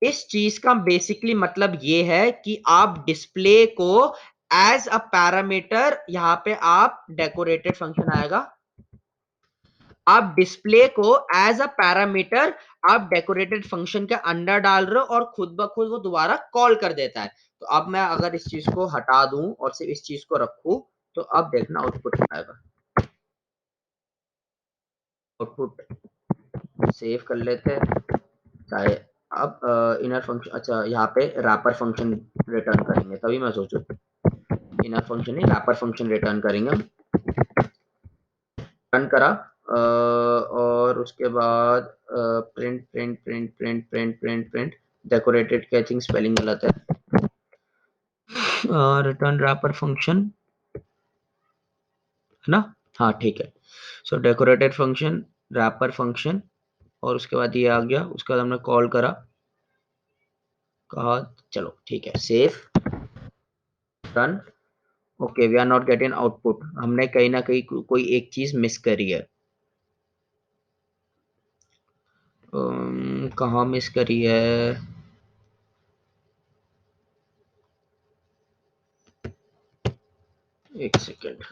इस चीज का बेसिकली मतलब ये है कि आप डिस्प्ले को एज अ पैरामीटर, यहां पे आप डेकोरेटेड फंक्शन आएगा, आप डिस्प्ले को एज अ पैरामीटर आप डेकोरेटेड फंक्शन के अंदर डाल रहे हो और खुद ब खुद वो दोबारा कॉल कर देता है। तो अब मैं अगर इस चीज को हटा दूं और सिर्फ इस चीज को रखूं, तो अब देखना आउटपुट आएगा। आउटपुट सेव कर लेते हैं चाहे। अब इनर फंक्शन, अच्छा यहाँ पे रैपर फंक्शन रिटर्न करेंगे, तभी मैं सोचूं इनर फंक्शन नहीं रैपर फंक्शन रिटर्न करेंगे। रन करा, और उसके बाद print print print print print print print decorated की आई थिंक स्पेलिंग गलत है, रिटर्न रैपर फंक्शन है ना, हाँ ठीक है। सो डेकोरेटेड फंक्शन, रैपर फंक्शन, और उसके बाद ये आ गया, उसके बाद हमने कॉल करा, कहा चलो ठीक है, save, run. Okay, we are not getting output, हमने कहीं ना कहीं कोई एक चीज मिस करी है। कहाँ मिस करी है, एक second,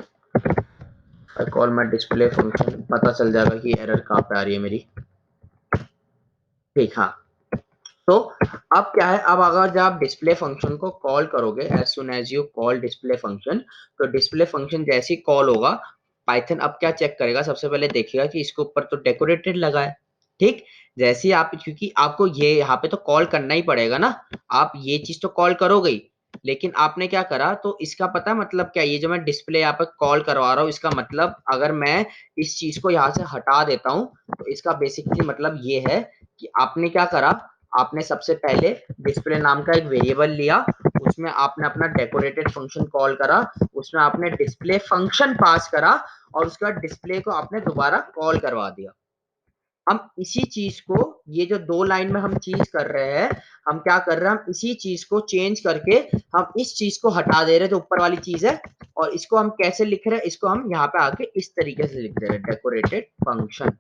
I call my display function, पता चल जाएगा कि एरर कहाँ पे आ रही है मेरी। ठीक, हाँ, तो अब क्या है, अब अगर जब आप डिस्प्ले फंक्शन को कॉल करोगे, as soon as you call display function, तो डिस्प्ले फंक्शन जैसे ही कॉल होगा, पाइथन अब क्या चेक करेगा, सबसे पहले देखेगा कि इसके ऊपर तो डेकोरेटेड लगा है। ठीक, जैसे ही आप, क्योंकि आपको ये यहाँ पे तो कॉल करना ही पड़ेगा ना, आप ये चीज तो कॉल करोगे ही, लेकिन आपने क्या करा तो इसका पता मतलब क्या, ये जो मैं डिस्प्ले यहाँ पे कॉल करवा रहा हूँ इसका मतलब अगर मैं इस चीज को यहाँ से हटा देता हूँ तो इसका बेसिकली मतलब ये है कि आपने क्या करा, आपने सबसे पहले डिस्प्ले नाम का एक वेरिएबल लिया, उसमें आपने अपना डेकोरेटेड फंक्शन कॉल करा, उसमें आपने डिस्प्ले फंक्शन पास करा और उसके बाद डिस्प्ले को आपने दोबारा कॉल करवा दिया। हम इसी चीज को, ये जो 2 लाइन में हम चीज कर रहे हैं, हम क्या कर रहे हैं, हम इसी चीज को चेंज करके हम इस चीज को हटा दे रहे हैं जो ऊपर वाली चीज है, और इसको हम कैसे लिख रहे हैं, इसको हम यहाँ पे आके इस तरीके से लिख रहे हैं, डेकोरेटेड फंक्शन।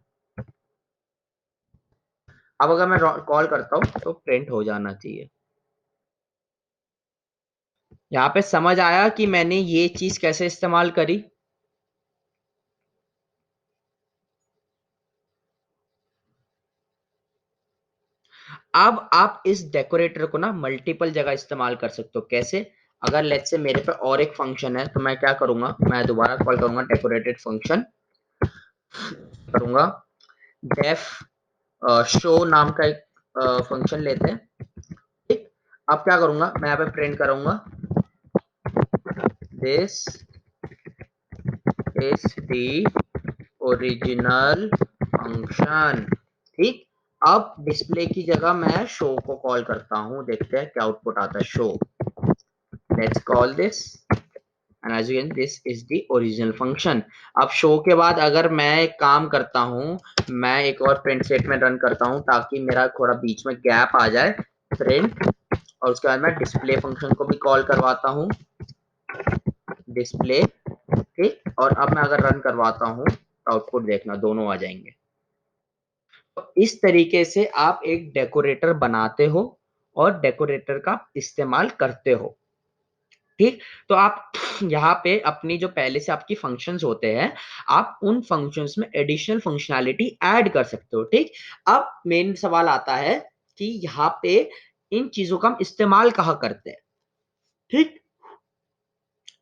अब अगर मैं कॉल करता हूँ तो प्रिंट हो जाना चाहिए। यहाँ पे समझ आया कि मैंने ये चीज कैसे इस्तेमाल करी। अब आप इस डेकोरेटर को ना मल्टीपल जगह इस्तेमाल कर सकते हो। कैसे? अगर लेट्स से मेरे पे और एक फंक्शन है तो मैं क्या करूंगा, मैं दोबारा कॉल करूंगा डेकोरेटेड फंक्शन, करूंगा डेफ शो नाम का एक फंक्शन लेते हैं। ठीक, अब क्या करूंगा, मैं यहाँ पे प्रिंट करूंगा this is the original function. ठीक, अब डिस्प्ले की जगह मैं शो को कॉल करता हूं, देखते हैं क्या आउटपुट आता है। Show, let's call this and as you can this is the original function. अब शो के बाद अगर मैं एक काम करता हूं, मैं एक और प्रिंट स्टेटमेंट रन करता हूं ताकि मेरा थोड़ा बीच में गैप आ जाए, प्रिंट, और उसके बाद मैं डिस्प्ले फंक्शन को भी कॉल करवाता हूं, डिस्प्ले। ठीक, और अब मैं अगर रन करवाता हूं आउटपुट देखना दोनों आ जाएंगे। तो इस तरीके से आप एक डेकोरेटर बनाते हो और डेकोरेटर का इस्तेमाल करते हो। ठीक, तो आप यहाँ पे अपनी जो पहले से आपकी फंक्शंस होते हैं, आप उन फंक्शंस में एडिशनल फंक्शनैलिटी ऐड कर सकते हो। ठीक, अब मेन सवाल आता है कि यहाँ पे इन चीजों का हम इस्तेमाल कहाँ करते हैं। ठीक,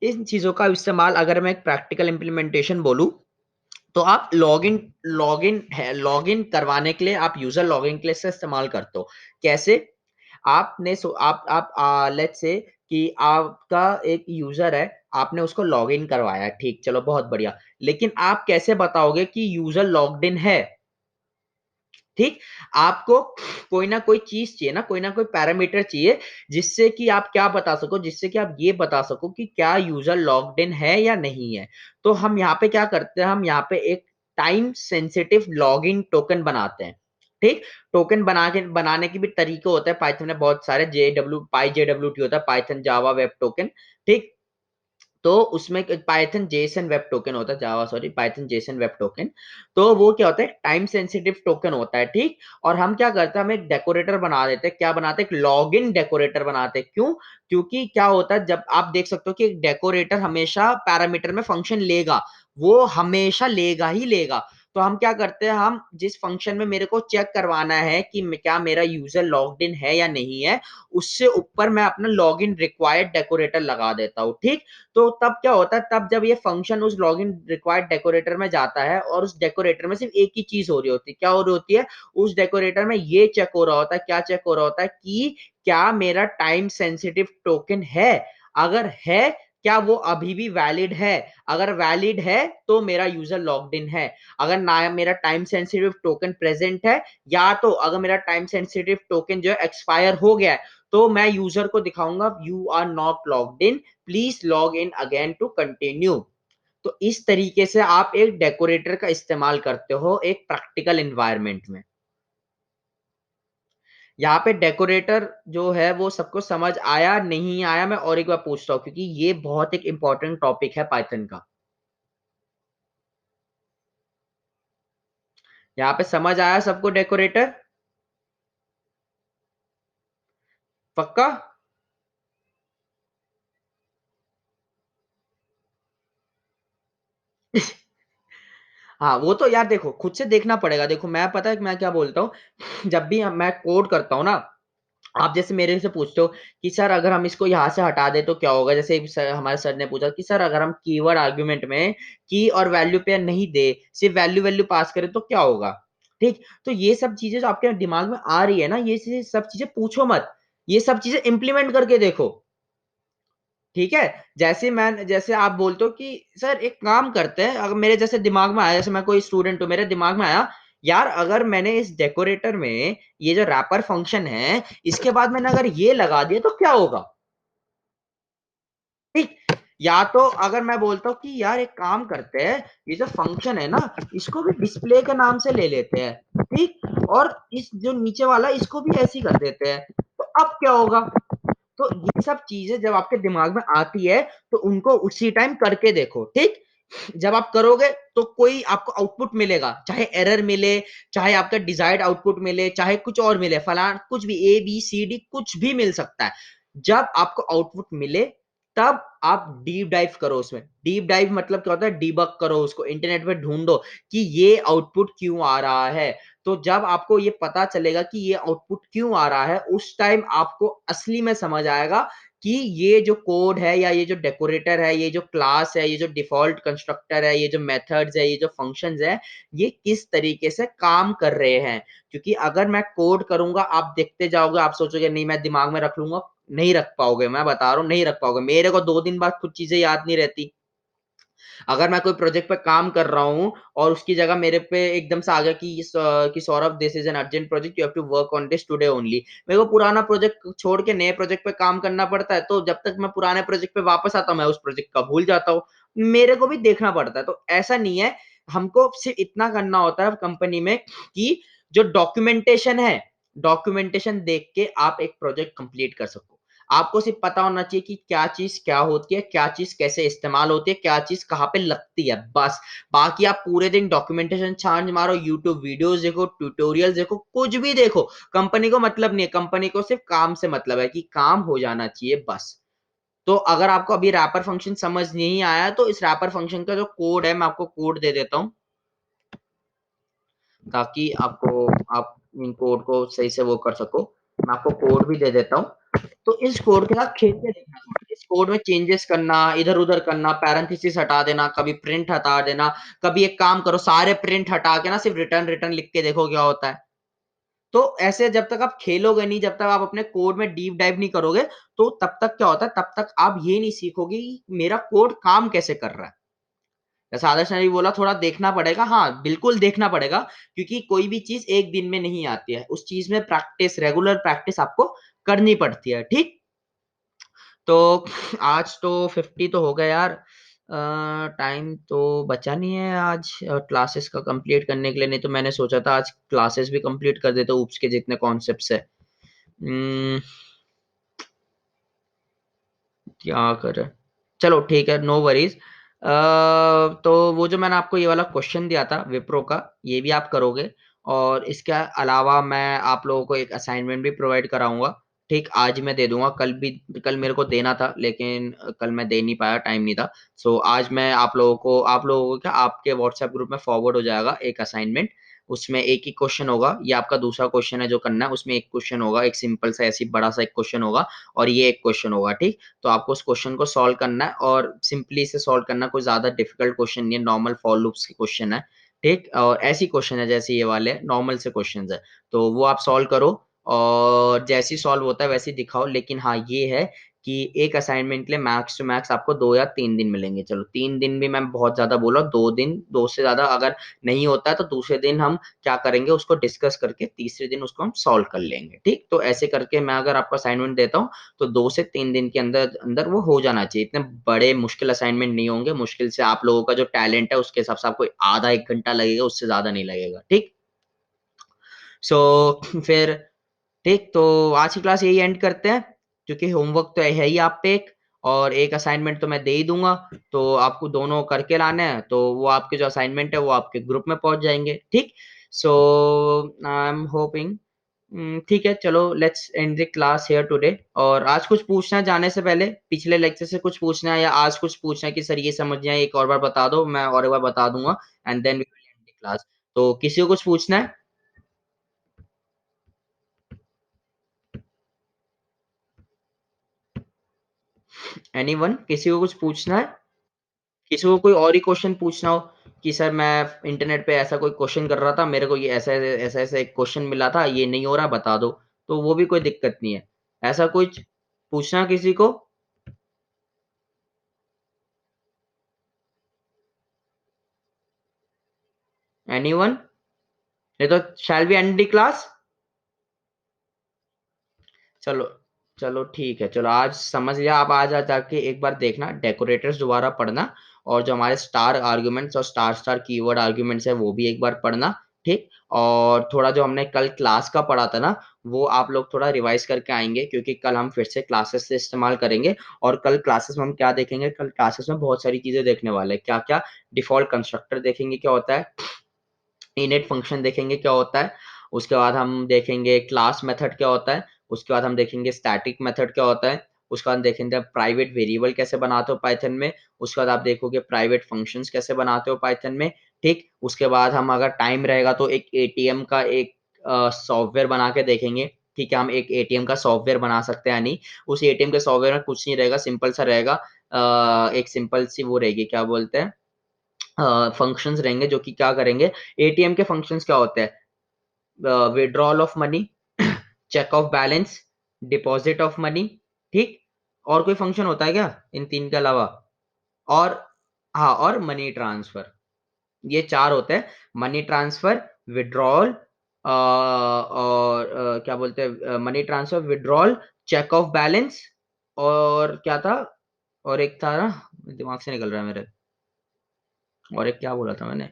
इन चीजों का इस्तेमाल अगर मैं एक प्रैक्टिकल इंप्लीमेंटेशन बोलूं तो आप लॉगिन है, लॉगिन करवाने के लिए आप यूजर लॉगिन के लिए से इस्तेमाल करते हो। कैसे? आपने आप लेट्स से कि आपका एक यूजर है, आपने उसको लॉगिन करवाया, ठीक, चलो बहुत बढ़िया, लेकिन आप कैसे बताओगे कि यूजर लॉग्ड इन है? ठीक, आपको कोई ना कोई चीज चाहिए ना, कोई ना कोई पैरामीटर चाहिए जिससे कि आप क्या बता सको, जिससे कि आप ये बता सको कि क्या यूजर लॉग्ड इन है या नहीं है। तो हम यहाँ पे क्या करते हैं, हम यहाँ पे एक टाइम सेंसिटिव लॉगिन टोकन बनाते हैं। ठीक, टोकन बनाने के भी तरीके होते हैं पाइथन में बहुत सारे, जेडब्ल्यू पाई जेडब्ल्यूटी होता है, पाइथन जावा वेब टोकन। ठीक, तो उसमें पाइथन जेसन वेब टोकन होता है, Java sorry Python JSON web token. तो वो क्या होता है, टाइम सेंसिटिव टोकन होता है। ठीक, और हम क्या करते हैं, हम एक डेकोरेटर बना देते हैं, क्या बनाते हैं, एक लॉगिन डेकोरेटर बनाते हैं। क्यों? क्योंकि क्या होता है, जब आप देख सकते हो कि एक डेकोरेटर हमेशा पैरामीटर में फंक्शन लेगा, वो हमेशा लेगा ही लेगा। तो हम क्या करते हैं, हम जिस फंक्शन में मेरे को चेक करवाना है कि क्या मेरा यूजर लॉग्ड इन है या नहीं है, उससे ऊपर मैं अपना लॉगिन रिक्वायर्ड डेकोरेटर लगा देता हूँ। ठीक, तो तब क्या होता है, तब जब ये फंक्शन उस लॉगिन रिक्वायर्ड डेकोरेटर में जाता है और उस डेकोरेटर में सिर्फ एक ही चीज हो रही होती है, क्या हो रही होती है, उस डेकोरेटर में ये चेक हो रहा होता है, क्या चेक हो रहा होता है कि क्या मेरा टाइम सेंसिटिव टोकन है, अगर है क्या वो अभी भी वैलिड है, अगर वैलिड है तो मेरा यूजर लॉग्ड इन है, अगर ना मेरा टाइम सेंसिटिव टोकन प्रेजेंट है, या तो अगर मेरा टाइम सेंसिटिव टोकन जो है एक्सपायर हो गया है, तो मैं यूजर को दिखाऊंगा you are not logged in, please log in again to continue. तो इस तरीके से आप एक डेकोरेटर का इस्तेमाल करते हो एक प्रैक्टिकल एनवायरनमेंट में। यहाँ पे डेकोरेटर जो है वो सबको समझ आया नहीं आया, मैं और एक बार पूछता हूँ क्योंकि ये बहुत एक इंपॉर्टेंट टॉपिक है पाइथन का। यहाँ पे समझ आया सबको डेकोरेटर? पक्का? हाँ, वो तो यार देखो खुद से देखना पड़ेगा। देखो मैं पता है मैं क्या बोलता हूँ जब भी मैं कोड करता हूँ ना, आप जैसे मेरे से पूछते हो कि सर अगर हम इसको यहाँ से हटा दें तो क्या होगा, जैसे हमारे सर ने पूछा कि सर अगर हम कीवर्ड आर्गुमेंट में की और वैल्यू पेयर नहीं दे, सिर्फ वैल्यू वैल्यू पास करें तो क्या होगा। ठीक, तो ये सब चीजें जो आपके दिमाग में आ रही है ना, ये सब चीजें पूछो मत, ये सब चीजें इंप्लीमेंट करके देखो। ठीक है? जैसे आप बोलते हो कि सर एक काम करते हैं, अगर मेरे जैसे दिमाग में आया, जैसे मैं कोई स्टूडेंट हूँ, मेरे दिमाग में आया, यार अगर मैंने इस डेकोरेटर में ये जो रैपर फंक्शन है, इसके बाद मैंने अगर ये लगा दिया तो क्या होगा? ठीक? या तो अगर मैं बोलता हूँ कि यार एक काम करते हैं, ये जो फंक्शन है ना, इसको भी डिस्प्ले के नाम से ले लेते हैं, ठीक? और इस जो नीचे वाला इसको भी ऐसे ही कर देते हैं, तो अब क्या होगा? तो ये सब चीजें जब आपके दिमाग में आती है, तो उनको उसी टाइम करके देखो, ठीक? जब आप करोगे तो कोई आपको आउटपुट मिलेगा, चाहे एरर मिले, चाहे आपका डिजायर्ड आउटपुट मिले, चाहे कुछ और मिले, फलाना कुछ भी, ए बी सी डी कुछ भी मिल सकता है। जब आपको आउटपुट मिले, तब आप डीप डाइव करो उसमें। डीप डाइव मतलब क्या होता है? डीबग करो उसको, इंटरनेट पे ढूंढो कि ये आउटपुट क्यों आ रहा है। तो जब आपको ये पता चलेगा कि ये आउटपुट क्यों आ रहा है, उस टाइम आपको असली में समझ आएगा कि ये जो कोड है, या ये जो डेकोरेटर है, ये जो क्लास है, ये जो डिफॉल्ट कंस्ट्रक्टर है, ये जो मेथड्स है, ये जो फंक्शंस है, ये किस तरीके से काम कर रहे हैं। क्योंकि अगर मैं कोड करूंगा, आप देखते जाओगे, आप सोचोगे नहीं मैं दिमाग में रख लूंगा, नहीं रख पाओगे, मैं बता रहा हूँ नहीं रख पाओगे। मेरे को 2 दिन बाद कुछ चीजें याद नहीं रहती। अगर मैं कोई प्रोजेक्ट पे काम कर रहा हूँ और उसकी जगह मेरे पे एकदम से आ गया कि Saurabh this is an urgent project, you have to work on this today only, मेरे को पुराना प्रोजेक्ट छोड़ के नए प्रोजेक्ट पे काम करना पड़ता है। तो जब तक मैं पुराने प्रोजेक्ट पे वापस आता हूँ, मैं उस प्रोजेक्ट का भूल जाता हूँ। मेरे को भी देखना पड़ता है। तो ऐसा नहीं है, हमको सिर्फ इतना करना होता है कंपनी में कि जो डॉक्यूमेंटेशन है, डॉक्यूमेंटेशन देख के आप एक प्रोजेक्ट कंप्लीट कर सको। आपको सिर्फ पता होना चाहिए कि क्या चीज क्या होती है, क्या चीज कैसे इस्तेमाल होती है, क्या चीज कहाँ पे लगती है, बस। बाकी आप पूरे दिन डॉक्यूमेंटेशन छान मारो, यूट्यूब वीडियोस देखो, ट्यूटोरियल देखो, कुछ भी देखो, कंपनी को मतलब नहीं है। कंपनी को सिर्फ काम से मतलब है कि काम हो जाना चाहिए, बस। तो अगर आपको अभी रैपर फंक्शन समझ नहीं आया, तो इस रैपर फंक्शन का जो कोड है, मैं आपको कोड दे देता हूँ, ताकि आपको आप इन कोड को सही से वो कर सको। मैं आपको कोड भी दे देता हूँ। तो इस कोड के साथ खेल के देखना, इस कोड में चेंजेस करना, इधर उधर करना, पैरेंथेसिस हटा देना, कभी प्रिंट हटा देना। कभी एक काम करो, सारे प्रिंट हटा के ना सिर्फ रिटर्न रिटर्न लिख के देखो क्या होता है। तो ऐसे जब तक आप खेलोगे नहीं, जब तक आप अपने कोड में डीप डाइव नहीं करोगे, तो तब तक क्या होता है, तब तक आप ये नहीं सीखोगे कि मेरा कोड काम कैसे कर रहा है। जैसा आदर्श ने भी बोला, थोड़ा देखना पड़ेगा, हाँ बिल्कुल देखना पड़ेगा, क्योंकि कोई भी चीज एक दिन में नहीं आती है। उस चीज में प्रैक्टिस, रेगुलर प्रैक्टिस आपको करनी पड़ती है, ठीक? तो आज तो 50 तो हो गया यार। टाइम तो बचा नहीं है आज क्लासेस का कंप्लीट करने के लिए, नहीं तो मैंने सोचा था आज क्लासेस भी कंप्लीट कर देते ऊप्स के जितने कॉन्सेप्ट्स है। क्या करे, चलो ठीक है, नो वरीज। तो वो जो मैंने आपको ये वाला क्वेश्चन दिया था विप्रो का, ये भी आप करोगे। और इसके अलावा मैं आप लोगों को एक असाइनमेंट भी प्रोवाइड कराऊंगा। ठीक, आज मैं दे दूंगा, कल मेरे को देना था, लेकिन कल मैं दे नहीं पाया, टाइम नहीं था। सो आज मैं आप लोगों को क्या, आपके व्हाट्सएप ग्रुप में फॉरवर्ड हो जाएगा एक असाइनमेंट। उसमें एक ही क्वेश्चन होगा, ये आपका दूसरा क्वेश्चन है जो करना है, उसमें एक क्वेश्चन होगा, एक सिंपल सा ऐसी बड़ा सा एक क्वेश्चन होगा, और ये एक क्वेश्चन होगा, ठीक? तो आपको उस क्वेश्चन को सॉल्व करना है, और सिंपली से सॉल्व करना, कोई ज्यादा डिफिकल्ट क्वेश्चन नहीं है, नॉर्मल फॉर लूप्स के क्वेश्चन है। ठीक, और ऐसी क्वेश्चन है जैसे ये वाले नॉर्मल से क्वेश्चन है। तो वो आप सॉल्व करो, और जैसे ही सॉल्व होता है वैसे ही दिखाओ। लेकिन हाँ ये है कि एक असाइनमेंट के लिए मैक्स टू मैक्स आपको 2 या 3 दिन मिलेंगे। चलो 3 दिन भी मैं बहुत ज्यादा बोला, 2 दिन, 2 से ज्यादा अगर नहीं होता है तो दूसरे दिन हम क्या करेंगे, उसको डिस्कस करके तीसरे दिन उसको हम सॉल्व कर लेंगे। ठीक, तो ऐसे करके मैं अगर आपको असाइनमेंट देता हूँ, तो 2 से 3 दिन के अंदर अंदर वो हो जाना चाहिए। इतने बड़े मुश्किल असाइनमेंट नहीं होंगे, मुश्किल से आप लोगों का जो टैलेंट है उसके हिसाब से आपको आधा 1 घंटा लगेगा, उससे ज्यादा नहीं लगेगा। ठीक, सो फिर ठीक, तो आज की क्लास यही एंड करते हैं, क्योंकि होमवर्क तो है ही आप पे एक, और एक असाइनमेंट तो मैं दे ही दूंगा। तो आपको दोनों करके लाने हैं, तो वो आपके जो असाइनमेंट है वो आपके ग्रुप में पहुंच जाएंगे। ठीक, सो आई एम होपिंग, ठीक है, चलो let's end the class here today. और आज कुछ पूछना है जाने से पहले, पिछले लेक्चर से कुछ पूछना है, या आज कुछ पूछना है कि सर ये समझ नहीं आया, एक और बार बता दो, मैं और एक बार बता दूंगा, and then we will end the class. तो किसी को कुछ पूछना है? एनीवन, किसी को कुछ पूछना है? किसी को कोई और ही क्वेश्चन पूछना हो कि सर मैं इंटरनेट पे ऐसा कोई क्वेश्चन कर रहा था, मेरे को ये ऐसा ऐसा ऐसा एक क्वेश्चन मिला था, ये नहीं हो रहा, बता दो, तो वो भी कोई दिक्कत नहीं है। ऐसा कुछ पूछना किसी को? एनीवन? ये तो shall be and the class. चलो चलो ठीक है, चलो आज समझ लिया। आप आज आज जाके एक बार देखना, डेकोरेटर्स दोबारा पढ़ना, और जो हमारे स्टार आर्ग्यूमेंट्स और स्टार स्टार कीवर्ड आर्ग्यूमेंट्स है वो भी एक बार पढ़ना। ठीक। और थोड़ा जो हमने कल क्लास का पढ़ा था ना, वो आप लोग थोड़ा रिवाइज करके आएंगे, क्योंकि कल हम फिर से क्लासेस से इस्तेमाल करेंगे। और कल क्लासेस में हम क्या देखेंगे, कल क्लासेस में बहुत सारी चीजें देखने वाले हैं। क्या क्या? डिफॉल्ट कंस्ट्रक्टर देखेंगे क्या होता है, इनिट फंक्शन देखेंगे क्या होता है, उसके बाद हम देखेंगे क्लास मेथड क्या होता है, उसके बाद हम देखेंगे स्टैटिक मेथड क्या होता है, उसके बाद देखेंगे प्राइवेट वेरिएबल कैसे बनाते हो पाइथन में, उसके बाद आप देखोगे प्राइवेट फंक्शंस कैसे बनाते हो पाइथन में। ठीक। उसके बाद हम अगर टाइम रहेगा तो एक एटीएम का एक सॉफ्टवेयर बना के देखेंगे। ठीक है, हम एक एटीएम का सॉफ्टवेयर बना सकते हैं नहीं। उस एटीएम के सॉफ्टवेयर में कुछ नहीं रहेगा, सिंपल सा रहेगा। एक सिंपल सी वो रहेगी, क्या बोलते हैं, फंक्शंस रहेंगे जो कि क्या करेंगे। एटीएम के फंक्शंस क्या होते हैं, withdrawal of money, check of balance, deposit of money. ठीक। और कोई फंक्शन होता है क्या इन तीन के अलावा? और हाँ, और मनी ट्रांसफर। ये चार होते हैं, मनी ट्रांसफर, विड्रॉल, और क्या बोलते हैं, money transfer, withdrawal, check of balance, और क्या था, और एक था ना, दिमाग से निकल रहा है मेरे, और एक क्या बोला था मैंने,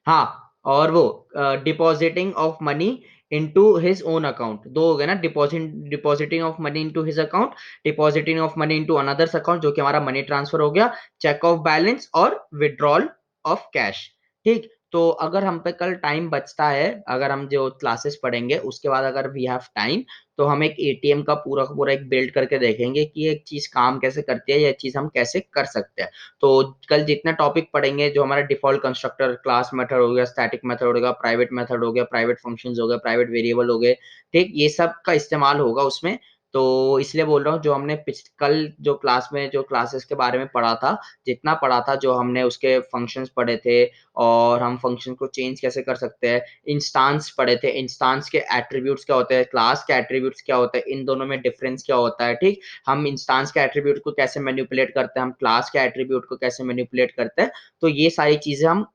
हाँ, और वो depositing of money into his own account. दो हो गए ना, depositing of money into his account, depositing of money into another's account जो कि हमारा मनी ट्रांसफर हो गया, चेक ऑफ बैलेंस और विड्रॉल ऑफ कैश। ठीक। तो अगर हम पे कल टाइम बचता है, अगर हम जो क्लासेस पढ़ेंगे उसके बाद अगर वी हैव टाइम, तो हम एक एटीएम का पूरा पूरा एक बिल्ड करके देखेंगे कि एक चीज काम कैसे करती है, यह चीज हम कैसे कर सकते हैं। तो कल जितने टॉपिक पढ़ेंगे, जो हमारा डिफॉल्ट कंस्ट्रक्टर, क्लास मेथड हो गया, स्टैटिक मेथड हो गया, प्राइवेट मेथड हो गया, प्राइवेट फंक्शंस हो गए, प्राइवेट वेरिएबल हो गए, ठीक, ये सब का इस्तेमाल होगा उसमें। तो इसलिए बोल रहा हूँ, जो हमने कल जो क्लास में जो क्लासेस के बारे में पढ़ा था, जितना पढ़ा था, जो हमने उसके फंक्शंस पढ़े थे, और हम फंक्शन को चेंज कैसे कर सकते हैं, इंस्टांस पढ़े थे, इंस्टांस के एट्रीब्यूट्स क्या होते हैं, क्लास के एट्रीब्यूट्स क्या होते हैं, इन दोनों में डिफरेंस क्या होता है। ठीक। हम इंस्टांस के एट्रीब्यूट को कैसे मैनिपुलेट करते हैं, हम क्लास के एट्रीब्यूट को कैसे मैनिपुलेट करते हैं। तो ये सारी चीजें हम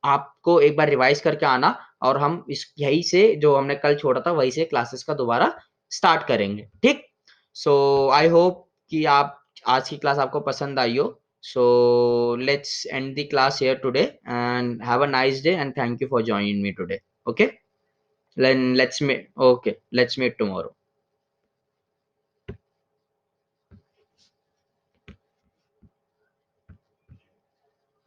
आपको एक बार रिवाइज करके आना, और हम इस यही से जो हमने कल छोड़ा था वही से क्लासेस का दोबारा स्टार्ट करेंगे। ठीक। सो आई होप कि आप आज की क्लास आपको पसंद आई हो। So let's end the class here today, and have a nice day, and thank you for joining me today. Okay, then let's meet, okay, let's meet tomorrow.